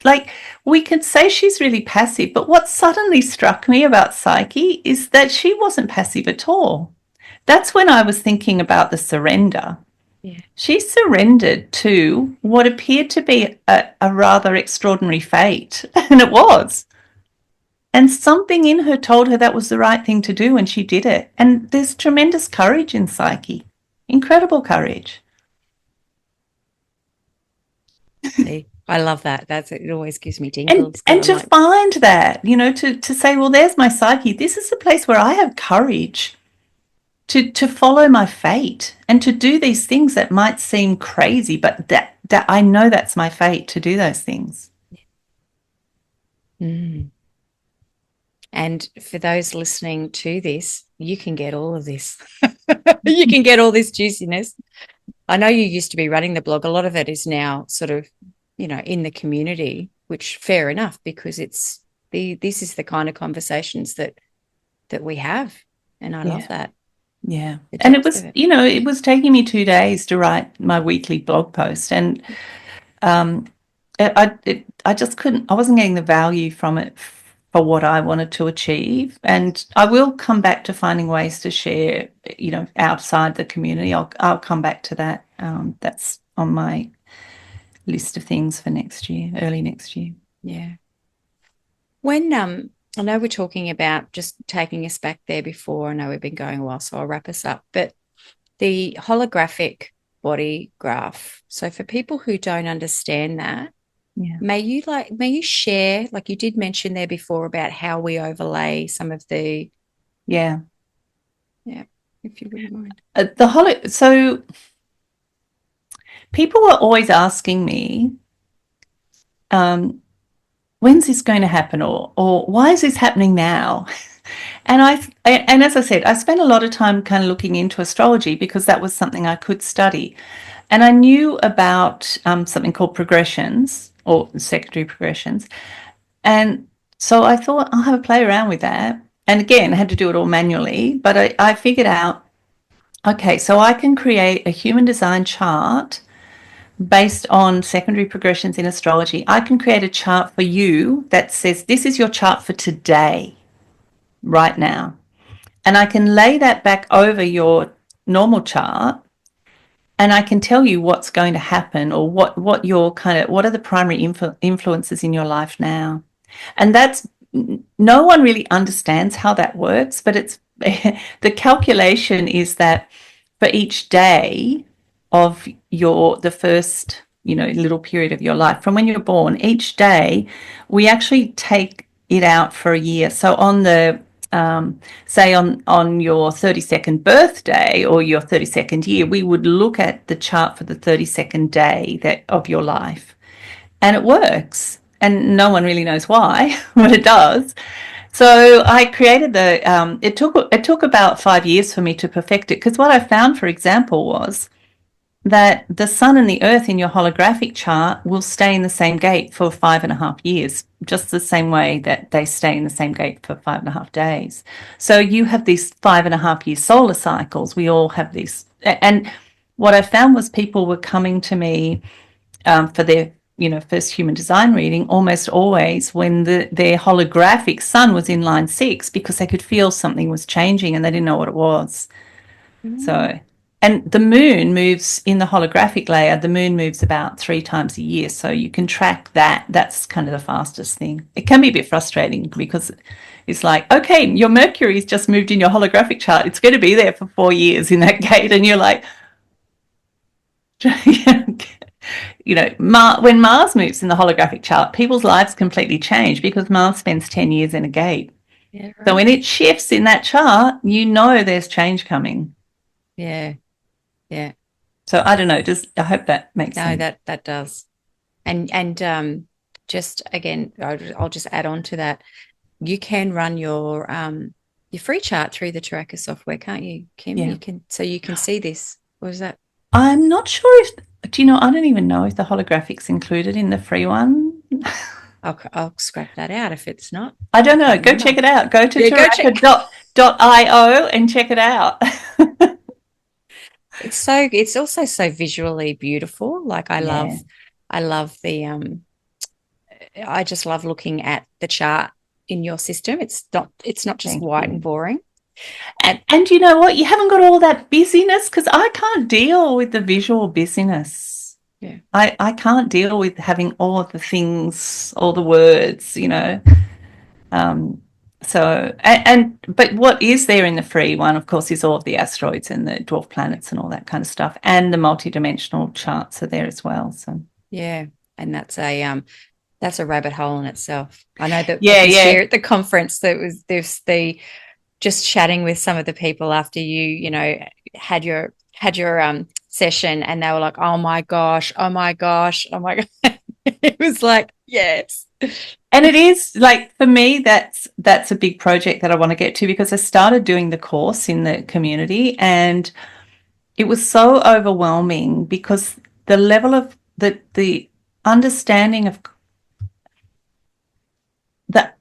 Speaker 2: Like, we could say she's really passive, but what suddenly struck me about Psyche is that she wasn't passive at all. That's when I was thinking about the surrender.
Speaker 1: Yeah.
Speaker 2: She surrendered to what appeared to be a rather extraordinary fate, and it was. And something in her told her that was the right thing to do, and she did it. And there's tremendous courage in Psyche, incredible courage.
Speaker 1: See, I love that. It always gives me tingles.
Speaker 2: And to find that, to say, well, there's my Psyche. This is a place where I have courage to follow my fate and to do these things that might seem crazy, but that I know that's my fate to do those things.
Speaker 1: Mm. And for those listening to this, you can get all of this. You can get all this juiciness. I know you used to be running the blog. A lot of it is now sort of, in the community, which fair enough, because this is the kind of conversations that we have. And I love that.
Speaker 2: Yeah. And it was, it was taking me 2 days to write my weekly blog post. And I just I wasn't getting the value from it for what I wanted to achieve. And I will come back to finding ways to share, outside the community. I'll come back to that. That's on my list of things for next year, early next year.
Speaker 1: Yeah. When I know we're talking about, just taking us back there before, I know we've been going a while, so I'll wrap us up, but the holographic body graph. So for people who don't understand that, may you share, like you did mention there before, about how we overlay some of the if you wouldn't mind.
Speaker 2: So people were always asking me, when's this going to happen, or why is this happening now? And as I said, I spent a lot of time kind of looking into astrology because that was something I could study. And I knew about something called progressions, or secondary progressions. And so I thought, I'll have a play around with that. And again, I had to do it all manually, but I figured out, okay, so I can create a human design chart based on secondary progressions in astrology. I can create a chart for you that says, this is your chart for today, right now. And I can lay that back over your normal chart, and I can tell you what's going to happen, or what are the primary influences in your life now. And that's, no one really understands how that works, but it's the calculation is that for each day of the first, little period of your life, from when you're born, each day, we actually take it out for a year. So on the say on your 32nd birthday or your 32nd year, we would look at the chart for the 32nd day of your life, and it works. And no one really knows why, but it does. So I created it took about 5 years for me to perfect it, because what I found, for example, was that the sun and the earth in your holographic chart will stay in the same gate for 5.5 years, just the same way that they stay in the same gate for 5.5 days. So you have these 5.5 year solar cycles. We all have these. And what I found was people were coming to me for their first human design reading almost always when their holographic sun was in line 6, because they could feel something was changing and they didn't know what it was. So, and the moon moves in the holographic layer, the moon moves about 3 times a year. So you can track that. That's kind of the fastest thing. It can be a bit frustrating because it's like, okay, your Mercury's just moved in your holographic chart. It's going to be there for 4 years in that gate. And you're like, when Mars moves in the holographic chart, people's lives completely change because Mars spends 10 years in a gate.
Speaker 1: Yeah,
Speaker 2: So
Speaker 1: right.
Speaker 2: when it shifts in that chart, you know there's change coming.
Speaker 1: Yeah, yeah.
Speaker 2: So I don't know, I hope that makes
Speaker 1: No,
Speaker 2: sense.
Speaker 1: that does. And just again, I'll just add on to that. You can run your free chart through the tracker software, can't you, Kim?
Speaker 2: Yeah.
Speaker 1: You can, so you can see this. What is that?
Speaker 2: I'm not sure if, do you know, I don't even know if the holographic's included in the free one.
Speaker 1: I'll scrap that out if it's not.
Speaker 2: I
Speaker 1: I
Speaker 2: don't know.
Speaker 1: can't
Speaker 2: Go
Speaker 1: remember.
Speaker 2: check it out. Go to
Speaker 1: Yeah, go check.
Speaker 2: tracker.io and check it out.
Speaker 1: It's also so visually beautiful. Like
Speaker 2: Yeah,
Speaker 1: I love I just love looking at the chart in your system. It's not just
Speaker 2: thank
Speaker 1: white and
Speaker 2: you.
Speaker 1: boring. And
Speaker 2: And you know what? You haven't got all that busyness because I can't deal with the visual busyness.
Speaker 1: yeah,
Speaker 2: I can't deal with having all of the things, all the words, you know. Um, but what is there in the free one, of course, is all of the asteroids and the dwarf planets and all that kind of stuff, and the multidimensional charts are there as well. So
Speaker 1: yeah. And that's a rabbit hole in itself. I know that I
Speaker 2: yeah,
Speaker 1: can
Speaker 2: yeah,
Speaker 1: share at the conference that was there's the just chatting with some of the people after had your session, and they were like, oh my gosh, oh my gosh, oh my god. It was like, yes.
Speaker 2: and it is like for me that's a big project that I want to get to because I started doing the course in the community and it was so overwhelming because the level of the understanding of the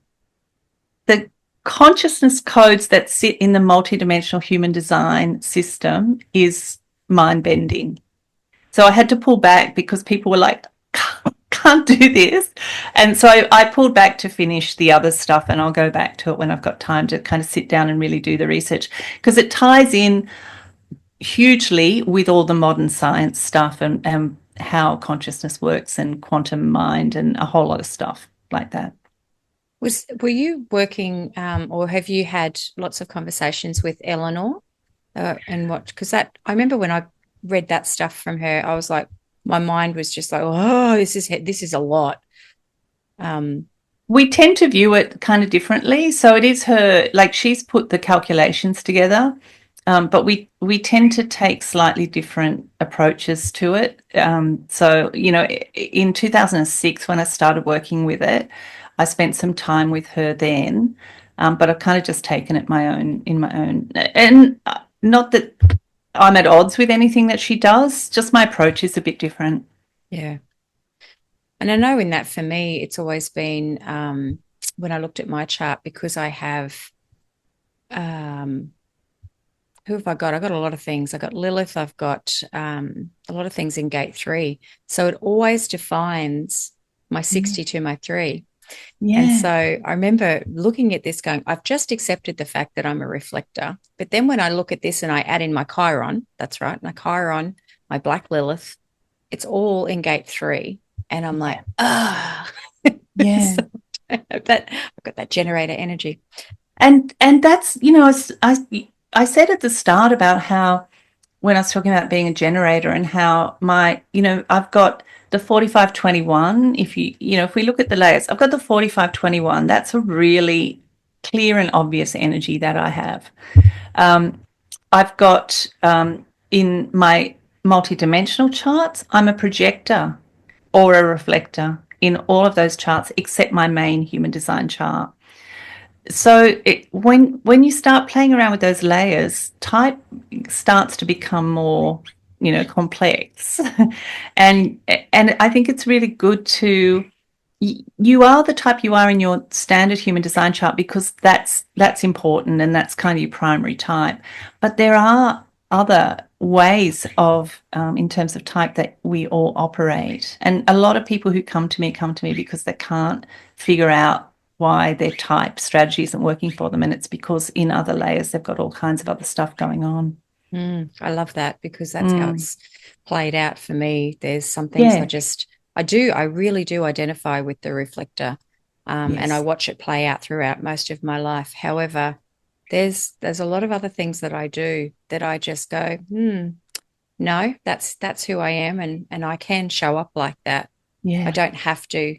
Speaker 2: the consciousness codes that sit in the multidimensional human design system is mind bending. So I had to pull back because people were like, can't do this. And so I pulled back to finish the other stuff and I'll go back to it when I've got time to kind of sit down and really do the research because it ties in hugely with all the modern science stuff and how consciousness works and quantum mind and a whole lot of stuff like that.
Speaker 1: Were you working, or have you had lots of conversations with Eleanor, and what? Because that I remember when I read that stuff from her, I was like, my mind was just like, oh, this is a lot. Um,
Speaker 2: We tend to view it kind of differently. So it is her, like she's put the calculations together, but we tend to take slightly different approaches to it. So, you know, in 2006, when I started working with it, I spent some time with her then, but I've kind of just taken it in my own, and not that I'm at odds with anything that she does, just my approach is a bit different.
Speaker 1: yeah. And I know in that for me, it's always been when I looked at my chart because I have um, who have I got? I got a lot of things. I got Lilith. I've got a lot of things in gate 3. So it always defines my 60 to my 3. And
Speaker 2: Yeah.
Speaker 1: so I remember looking at this going, I've just accepted the fact that I'm a reflector. But then when I look at this and I add in my Chiron, that's right, my Chiron, my Black Lilith, it's all in gate 3. And I'm like, ah,
Speaker 2: Yeah.
Speaker 1: so I've got that generator energy.
Speaker 2: And that's, you know, I said at the start about how when I was talking about being a generator and how my, you know, I've got the 4521. If we look at the layers, I've got the 4521. That's a really clear and obvious energy that I have. I've got in my multidimensional charts, I'm a projector or a reflector in all of those charts except my main human design chart. So when you start playing around with those layers, type starts to become more, you know, complex, and and I think it's really good to you are the type you are in your standard human design chart because that's important and that's kind of your primary type. But there are other ways of in terms of type that we all operate, and a lot of people who come to me because they can't figure out why their type strategy isn't working for them, and it's because in other layers they've got all kinds of other stuff going on.
Speaker 1: I love that because that's how
Speaker 2: Mm,
Speaker 1: it's played out for me. There's some things
Speaker 2: yeah.
Speaker 1: I really do identify with the reflector, and I
Speaker 2: Yes.
Speaker 1: watch it play out throughout most of my life. However, there's a lot of other things that I do that I just go, no, that's who I am, and I can show up like that. I
Speaker 2: Yeah.
Speaker 1: don't have to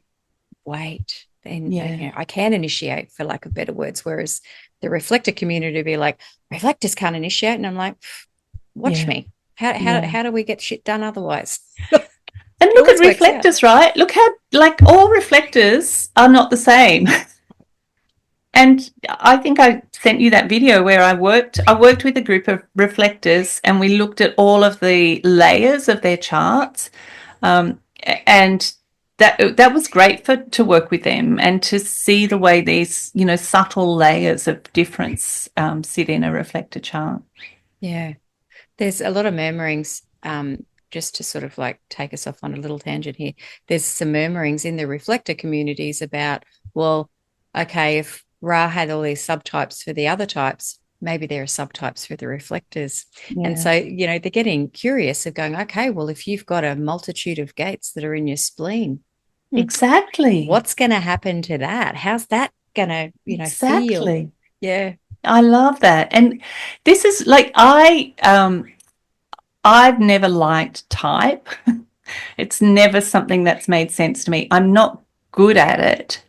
Speaker 1: wait. then I can initiate, for lack of better words. Whereas the reflector community be like, reflectors can't initiate, and I'm like, watch me. How do we get shit done otherwise?
Speaker 2: And look at reflectors, right? Look how, like, all reflectors are not the same. And I think I sent you that video where I worked with a group of reflectors, and we looked at all of the layers of their charts. And that was great to work with them and to see the way these, subtle layers of difference sit in a reflector chart.
Speaker 1: Yeah. There's a lot of murmurings, just to sort of like take us off on a little tangent here. There's some murmurings in the reflector communities about, well, okay, if Ra had all these subtypes for the other types, maybe there are subtypes for the reflectors. Yeah. And so, they're getting curious of going, okay, well, if you've got a multitude of gates that are in your spleen,
Speaker 2: exactly,
Speaker 1: what's going to happen to that? How's that going to,
Speaker 2: exactly.
Speaker 1: feel? Yeah.
Speaker 2: I love that. And this is like, I've never liked type. It's never something that's made sense to me. I'm not good at it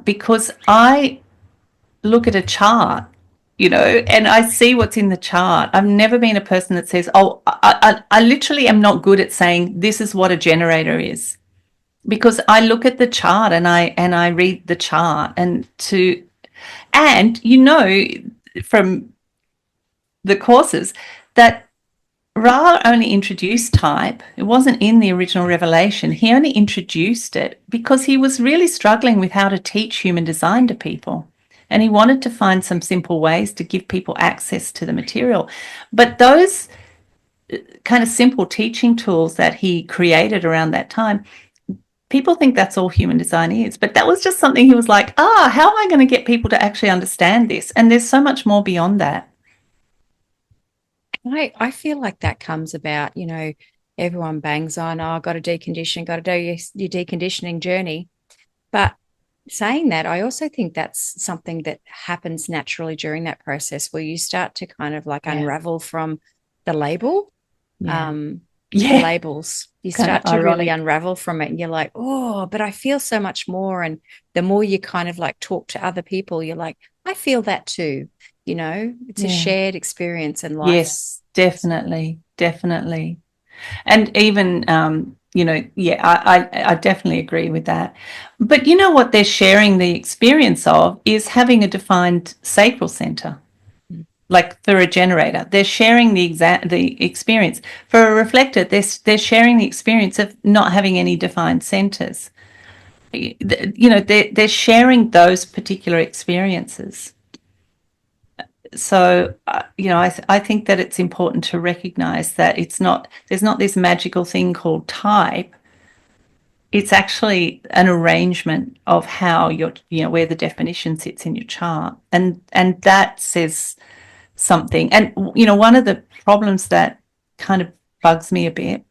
Speaker 2: because I look at a chart, and I see what's in the chart. I've never been a person that says, oh, I literally am not good at saying this is what a generator is, because I look at the chart and I read the chart and from the courses that Ra only introduced type. It wasn't in the original revelation. He only introduced it because he was really struggling with how to teach human design to people. And he wanted to find some simple ways to give people access to the material. But those kind of simple teaching tools that he created around that time, people think that's all human design is. But that was just something he was like, how am I going to get people to actually understand this? And there's so much more beyond that.
Speaker 1: I feel like that comes about, everyone bangs on, got to decondition, got to do your deconditioning journey. But saying that, I also think that's something that happens naturally during that process, where you start to kind of like unravel from the label. The labels. You start to really unravel from it, and you're like, oh, but I feel so much more. And the more you kind of like talk to other people, you're like, I feel that too. It's a shared experience in life.
Speaker 2: Yes, definitely. And even, I definitely agree with that. But what they're sharing the experience of is having a defined sacral center. Like for a generator, they're sharing the experience. For a reflector, they're sharing the experience of not having any defined centers. They're sharing those particular experiences. So, I think that it's important to recognize that there's not this magical thing called type. It's actually an arrangement of how where the definition sits in your chart. And that says something. And, one of the problems that kind of bugs me a bit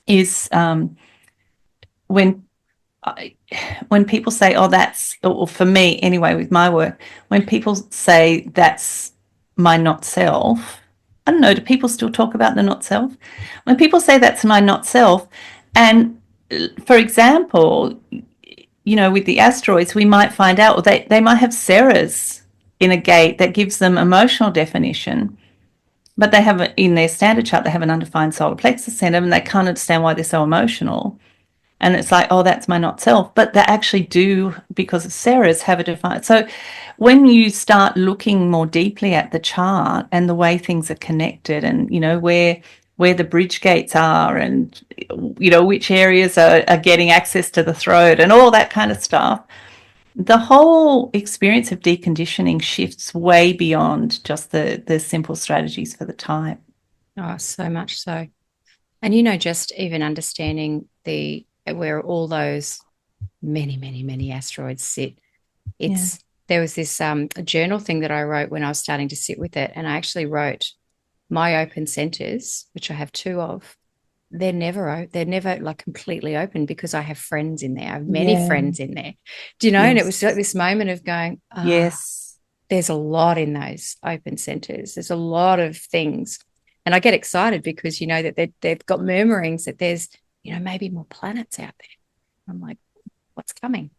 Speaker 2: is when people say, or for me anyway, with my work, when people say that's my not self, I don't know, do people still talk about the not self? When people say that's my not self, and for example, with the asteroids, we might find out they might have Ceres in a gate that gives them emotional definition, but they have in their standard chart, they have an undefined solar plexus center, and they can't understand why they're so emotional. And it's like, oh, that's my not self. But they actually do, because of Ceres, have a defined. So when you start looking more deeply at the chart and the way things are connected, and, where the bridge gates are, and, which areas are getting access to the throat and all that kind of stuff, the whole experience of deconditioning shifts way beyond just the simple strategies for the type.
Speaker 1: Oh, so much so. And, just even understanding where all those many, many, many asteroids sit. There was this journal thing that I wrote when I was starting to sit with it, and I actually wrote my open centers, which I have 2 of. They're never like completely open, because I have friends in there. I have many friends in there. Do you know? Yes. And it was like this moment of going, yes, there's a lot in those open centers. There's a lot of things. And I get excited because, that they've got murmurings that there's, maybe more planets out there. I'm like, what's coming?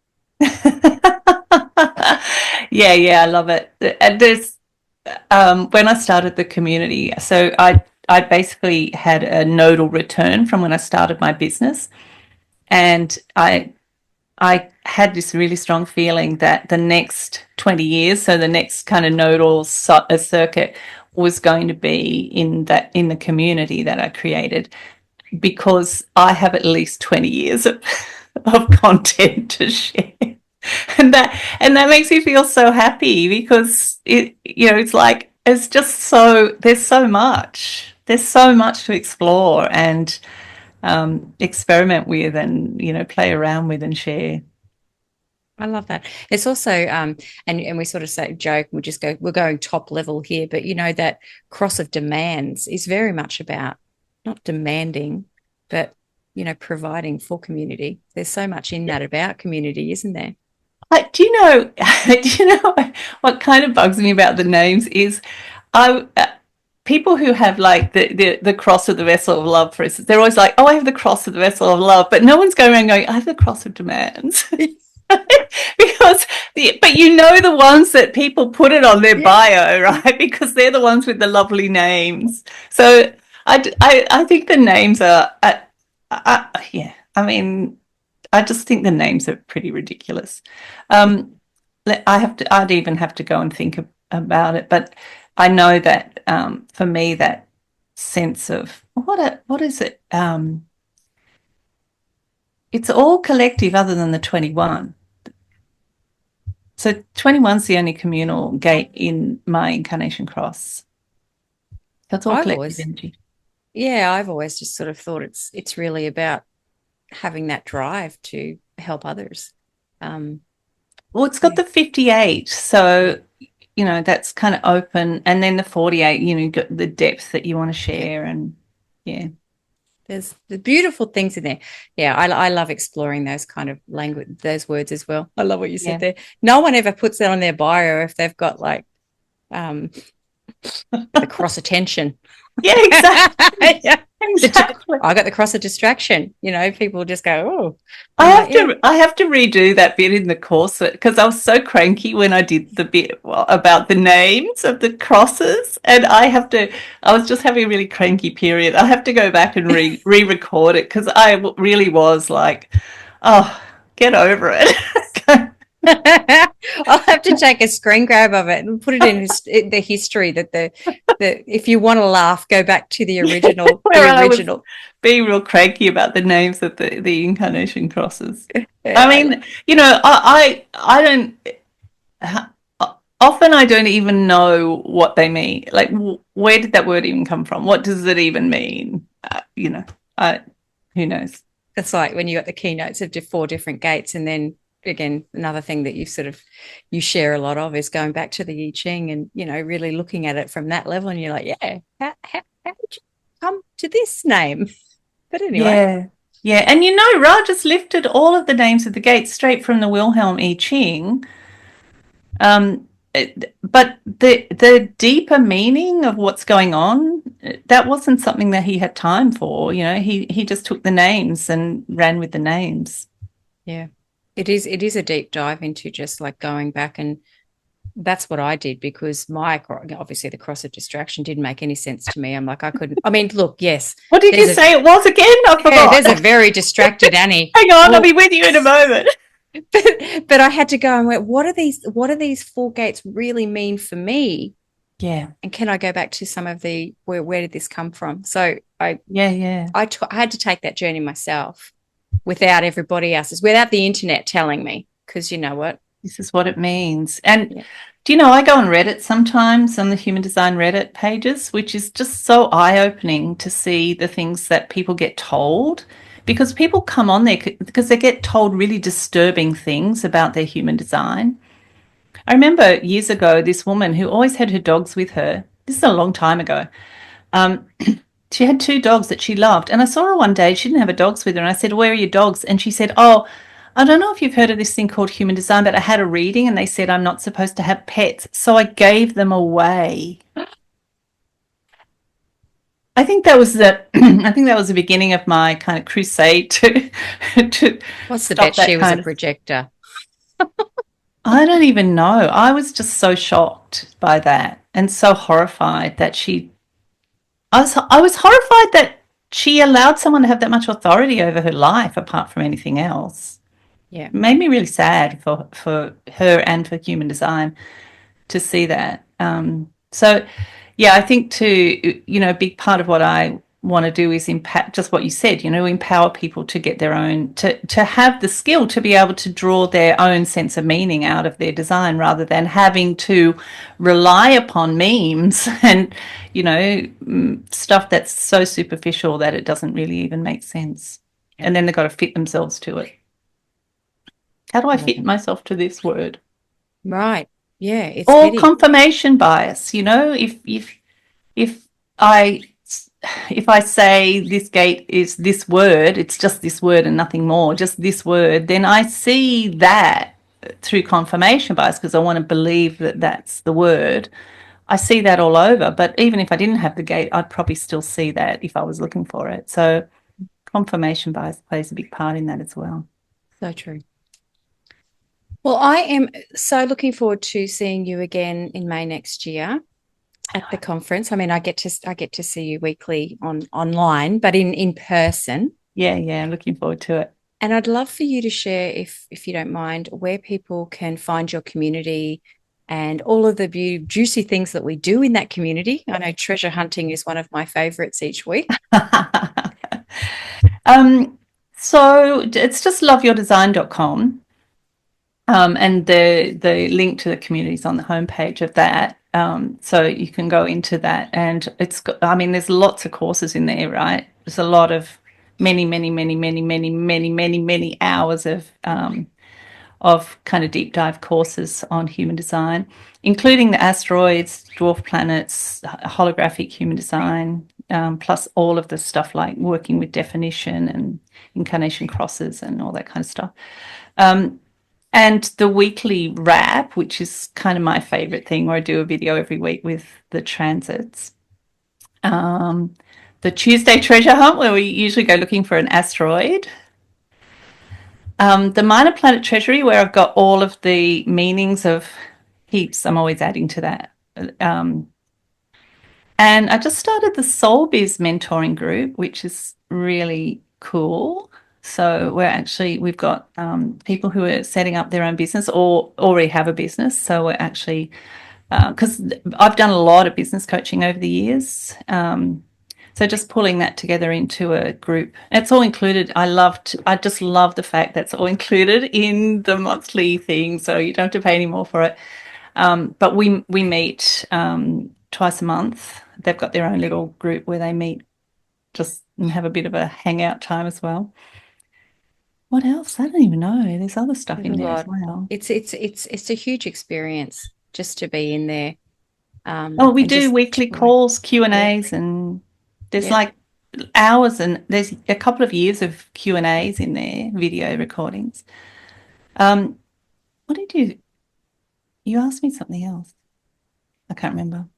Speaker 2: Yeah, I love it. And there's when I started the community, so I basically had a nodal return from when I started my business, and I had this really strong feeling that the next 20 years, so the next kind of nodal circuit, was going to be in the community that I created, because I have at least 20 years of content to share. And that makes me feel so happy, because it's like, it's just so, there's so much to explore and experiment with, and play around with and share.
Speaker 1: I love that. It's also, and we sort of say joke, we just go, we're going top level here, but that cross of demands is very much about not demanding, but providing for community. There's so much in that about community, isn't there?
Speaker 2: Do you know? Do you know what kind of bugs me about the names is, I people who have like the cross of the vessel of love, for instance, they're always like, "Oh, I have the cross of the vessel of love," but no one's going around going, "I have the cross of demands." Because but the ones that people put it on their bio, right? Because they're the ones with the lovely names. So I think the names are, yeah. I mean, I just think the names are pretty ridiculous. I'd even have to go and think about it, but I know that for me, that sense of what is it? It's all collective, other than the 21. So 21's the only communal gate in my incarnation cross. That's all
Speaker 1: I've
Speaker 2: collective
Speaker 1: always,
Speaker 2: energy.
Speaker 1: yeah, I've always just sort of thought it's really about having that drive to help others. Um,
Speaker 2: Well, it's got
Speaker 1: yeah,
Speaker 2: the 58, so that's kind of open, and then the 48, you got the depth that you want to
Speaker 1: yeah.
Speaker 2: share, and yeah.
Speaker 1: There's the beautiful things in there. Yeah, I love exploring those kind of language, those words as well. I love what you said
Speaker 2: Yeah.
Speaker 1: there. No one ever puts that on their bio if they've got like um, the cross attention.
Speaker 2: Yeah, exactly.
Speaker 1: Yeah.
Speaker 2: Exactly.
Speaker 1: I got the cross of distraction. People just go, oh,
Speaker 2: I
Speaker 1: I'm
Speaker 2: have
Speaker 1: like, yeah.
Speaker 2: to I have to redo that bit in the course, because I was so cranky when I did the bit, well, about the names of the crosses, and I was just having a really cranky period. I have to go back and re-record it, because really was like, oh, get over it.
Speaker 1: I'll have to take a screen grab of it and put it in the history that the if you want to laugh, go back to the original.
Speaker 2: Where I was being real cranky about the names of the incarnation crosses. I
Speaker 1: Yeah,
Speaker 2: mean, I don't often, I don't even know what they mean. Like, where did that word even come from? What does it even mean? Who knows?
Speaker 1: that's like when you got the keynotes of 4 different gates, and then again, another thing that you share a lot of is going back to the I Ching and really looking at it from that level, and you're like, yeah, how did you come to this name? But anyway,
Speaker 2: Yeah, and Ra just lifted all of the names of the gates straight from the Wilhelm I Ching. But the deeper meaning of what's going on, that wasn't something that he had time for. He just took the names and ran with the names.
Speaker 1: yeah, it is a deep dive into just like going back, and that's what I did, because obviously the cross of distraction didn't make any sense to me. I'm like, I couldn't. I mean, look, yes.
Speaker 2: What did you say it was again? I forgot.
Speaker 1: There's a very distracted Annie.
Speaker 2: Hang on, I'll be with you in a moment.
Speaker 1: But I had to go and went, what do these 4 gates really mean for me?
Speaker 2: Yeah.
Speaker 1: And can I go back to some of the where did this come from? So I had to take that journey myself, without everybody else's, without the internet telling me, because you know what?
Speaker 2: This is what it means. And I go on Reddit sometimes, on the human design Reddit pages, which is just so eye-opening to see the things that people get told, because people come on there because they get told really disturbing things about their human design. I remember years ago, this woman who always had her dogs with her. This is a long time ago. She had 2 dogs that she loved. And I saw her one day, she didn't have her dogs with her. And I said, "Where are your dogs?" And she said, "Oh, I don't know if you've heard of this thing called human design, but I had a reading and they said I'm not supposed to have pets. So I gave them away." I think that was the beginning of my kind of crusade to
Speaker 1: What's the bet she was a projector?
Speaker 2: I don't even know. I was just so shocked by that and so horrified that I was horrified that she allowed someone to have that much authority over her life apart from anything else.
Speaker 1: Yeah.
Speaker 2: It made me really sad for her and for human design to see that. So, yeah, I think too, a big part of what I want to do is impact just what you said, empower people to get their own, to have the skill to be able to draw their own sense of meaning out of their design rather than having to rely upon memes and, stuff that's so superficial that it doesn't really even make sense.
Speaker 1: Yeah.
Speaker 2: And then they've got to fit themselves to it. How do I
Speaker 1: Love
Speaker 2: fit
Speaker 1: it.
Speaker 2: myself to this word?
Speaker 1: Right. Yeah, it's
Speaker 2: Or
Speaker 1: fitting.
Speaker 2: confirmation bias, if I if I say this gate is this word, it's just this word and nothing more, just this word, then I see that through confirmation bias because I want to believe that that's the word. I see that all over, but even if I didn't have the gate, I'd probably still see that if I was looking for it. So confirmation bias plays a big part in that as well.
Speaker 1: So true. Well, I am so looking forward to seeing you again in May next year at the conference. I mean, I get to see you weekly online, but in person.
Speaker 2: Yeah, looking forward to it.
Speaker 1: And I'd love for you to share, if you don't mind, where people can find your community and all of the juicy things that we do in that community. I know treasure hunting is one of my favorites each week.
Speaker 2: um, so it's just loveyourdesign.com. And the link to the community is on the homepage of that. So you can go into that, and there's lots of courses in there, right? There's a lot of many hours of kind of deep dive courses on human design, including the asteroids, dwarf planets, holographic human design, plus all of the stuff like working with definition and incarnation crosses and all that kind of stuff. And the weekly wrap, which is kind of my favorite thing, where I do a video every week with the transits. The Tuesday treasure hunt, where we usually go looking for an asteroid. The minor planet treasury, where I've got all of the meanings of heaps. I'm always adding to that. And I just started the Soul Biz mentoring group, which is really cool. So we've got people who are setting up their own business or already have a business. So we're actually, because I've done a lot of business coaching over the years. So just pulling that together into a group. It's all included. I just love the fact that's all included in the monthly thing. So you don't have to pay any more for it. But we meet twice a month. They've got their own little group where they meet just and have a bit of a hangout time as well. What else? I don't even know. There's other stuff
Speaker 1: There's
Speaker 2: in
Speaker 1: a
Speaker 2: there as
Speaker 1: lot.
Speaker 2: well.
Speaker 1: It's a huge experience just to be in there.
Speaker 2: Oh, we
Speaker 1: And
Speaker 2: do
Speaker 1: just
Speaker 2: weekly
Speaker 1: like,
Speaker 2: calls,
Speaker 1: yeah,
Speaker 2: Q&As, and there's
Speaker 1: yeah.
Speaker 2: like hours and there's a couple of years of Q&As in there, video recordings. Um, what did you asked me something else? I can't remember.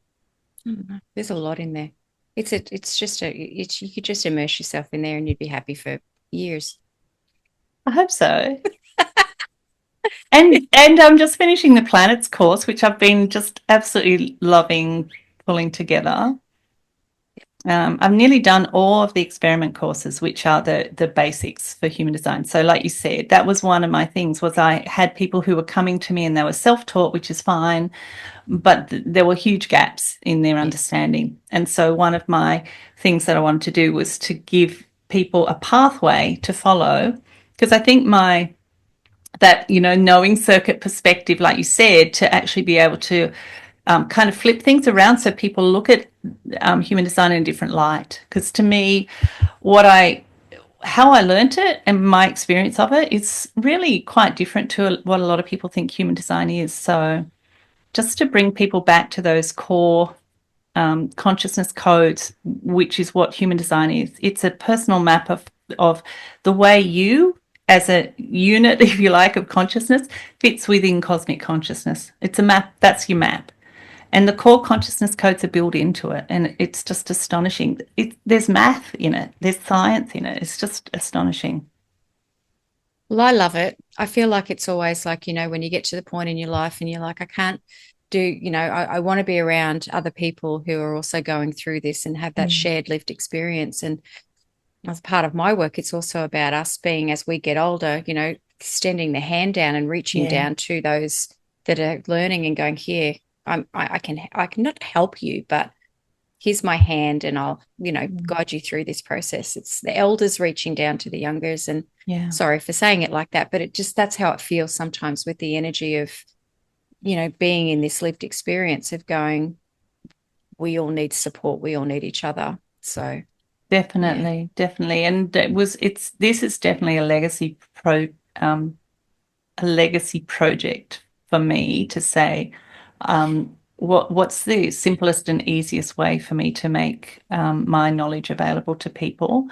Speaker 1: I don't know. There's a lot in there. You could just immerse yourself in there and you'd be happy for years.
Speaker 2: I hope so. And I'm just finishing the planets course, which I've been just absolutely loving pulling together. I've nearly done all of the experiment courses, which are the basics for human design. So, like you said, that was one of my things. Was I had people who were coming to me and they were self-taught, which is fine, but there were huge gaps in their
Speaker 1: Yeah.
Speaker 2: understanding. And so, one of my things that I wanted to do was to give people a pathway to follow, because I think knowing circuit perspective, like you said, to actually be able to kind of flip things around so people look at human design in a different light. Because to me, how I learnt it and my experience of it is really quite different to what a lot of people think human design is. So just to bring people back to those core consciousness codes, which is what human design is. It's a personal map of the way you, as a unit, if you like, of consciousness, fits within cosmic consciousness. It's a map. That's your map. And the core consciousness codes are built into it. And it's just astonishing. There's math in it. There's science in it. It's just astonishing.
Speaker 1: Well, I love it. I feel like it's always like, when you get to the point in your life and you're like, I can't do, I want to be around other people who are also going through this and have that
Speaker 2: Mm.
Speaker 1: shared lived experience. And as part of my work, it's also about us being, as we get older, extending the hand down and reaching
Speaker 2: Yeah.
Speaker 1: down to those that are learning and going, here, I cannot help you, but here's my hand and I'll,
Speaker 2: Mm.
Speaker 1: guide you through this process. It's the elders reaching down to the youngers. And
Speaker 2: Yeah.
Speaker 1: sorry for saying it like that, but that's how it feels sometimes with the energy of, being in this lived experience of going, we all need support, we all need each other. So, yeah.
Speaker 2: Definitely, definitely. And this is definitely a legacy project for me to say, what's the simplest and easiest way for me to make my knowledge available to people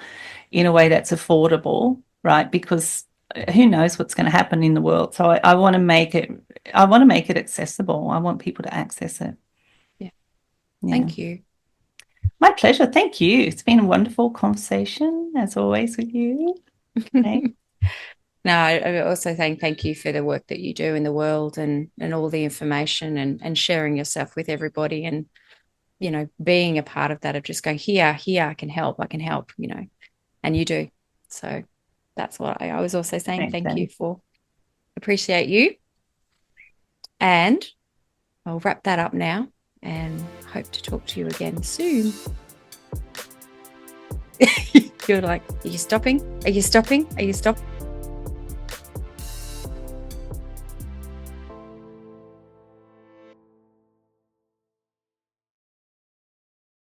Speaker 2: in a way that's affordable, right? Because who knows what's going to happen in the world. So I want to make it accessible. I want people to access it.
Speaker 1: Yeah.
Speaker 2: Yeah.
Speaker 1: Thank you.
Speaker 2: My pleasure. Thank you. It's been a wonderful conversation, as always, with you. Okay.
Speaker 1: No, I also thank you for the work that you do in the world and all the information and sharing yourself with everybody and, being a part of that of just going, here, I can help, and you do. So that's what I was also saying.
Speaker 2: Thanks,
Speaker 1: Thank you
Speaker 2: Danny.
Speaker 1: for appreciate you. And I'll wrap that up now and hope to talk to you again soon. You're like, are you stopping? Are you stopping? Are you stopping?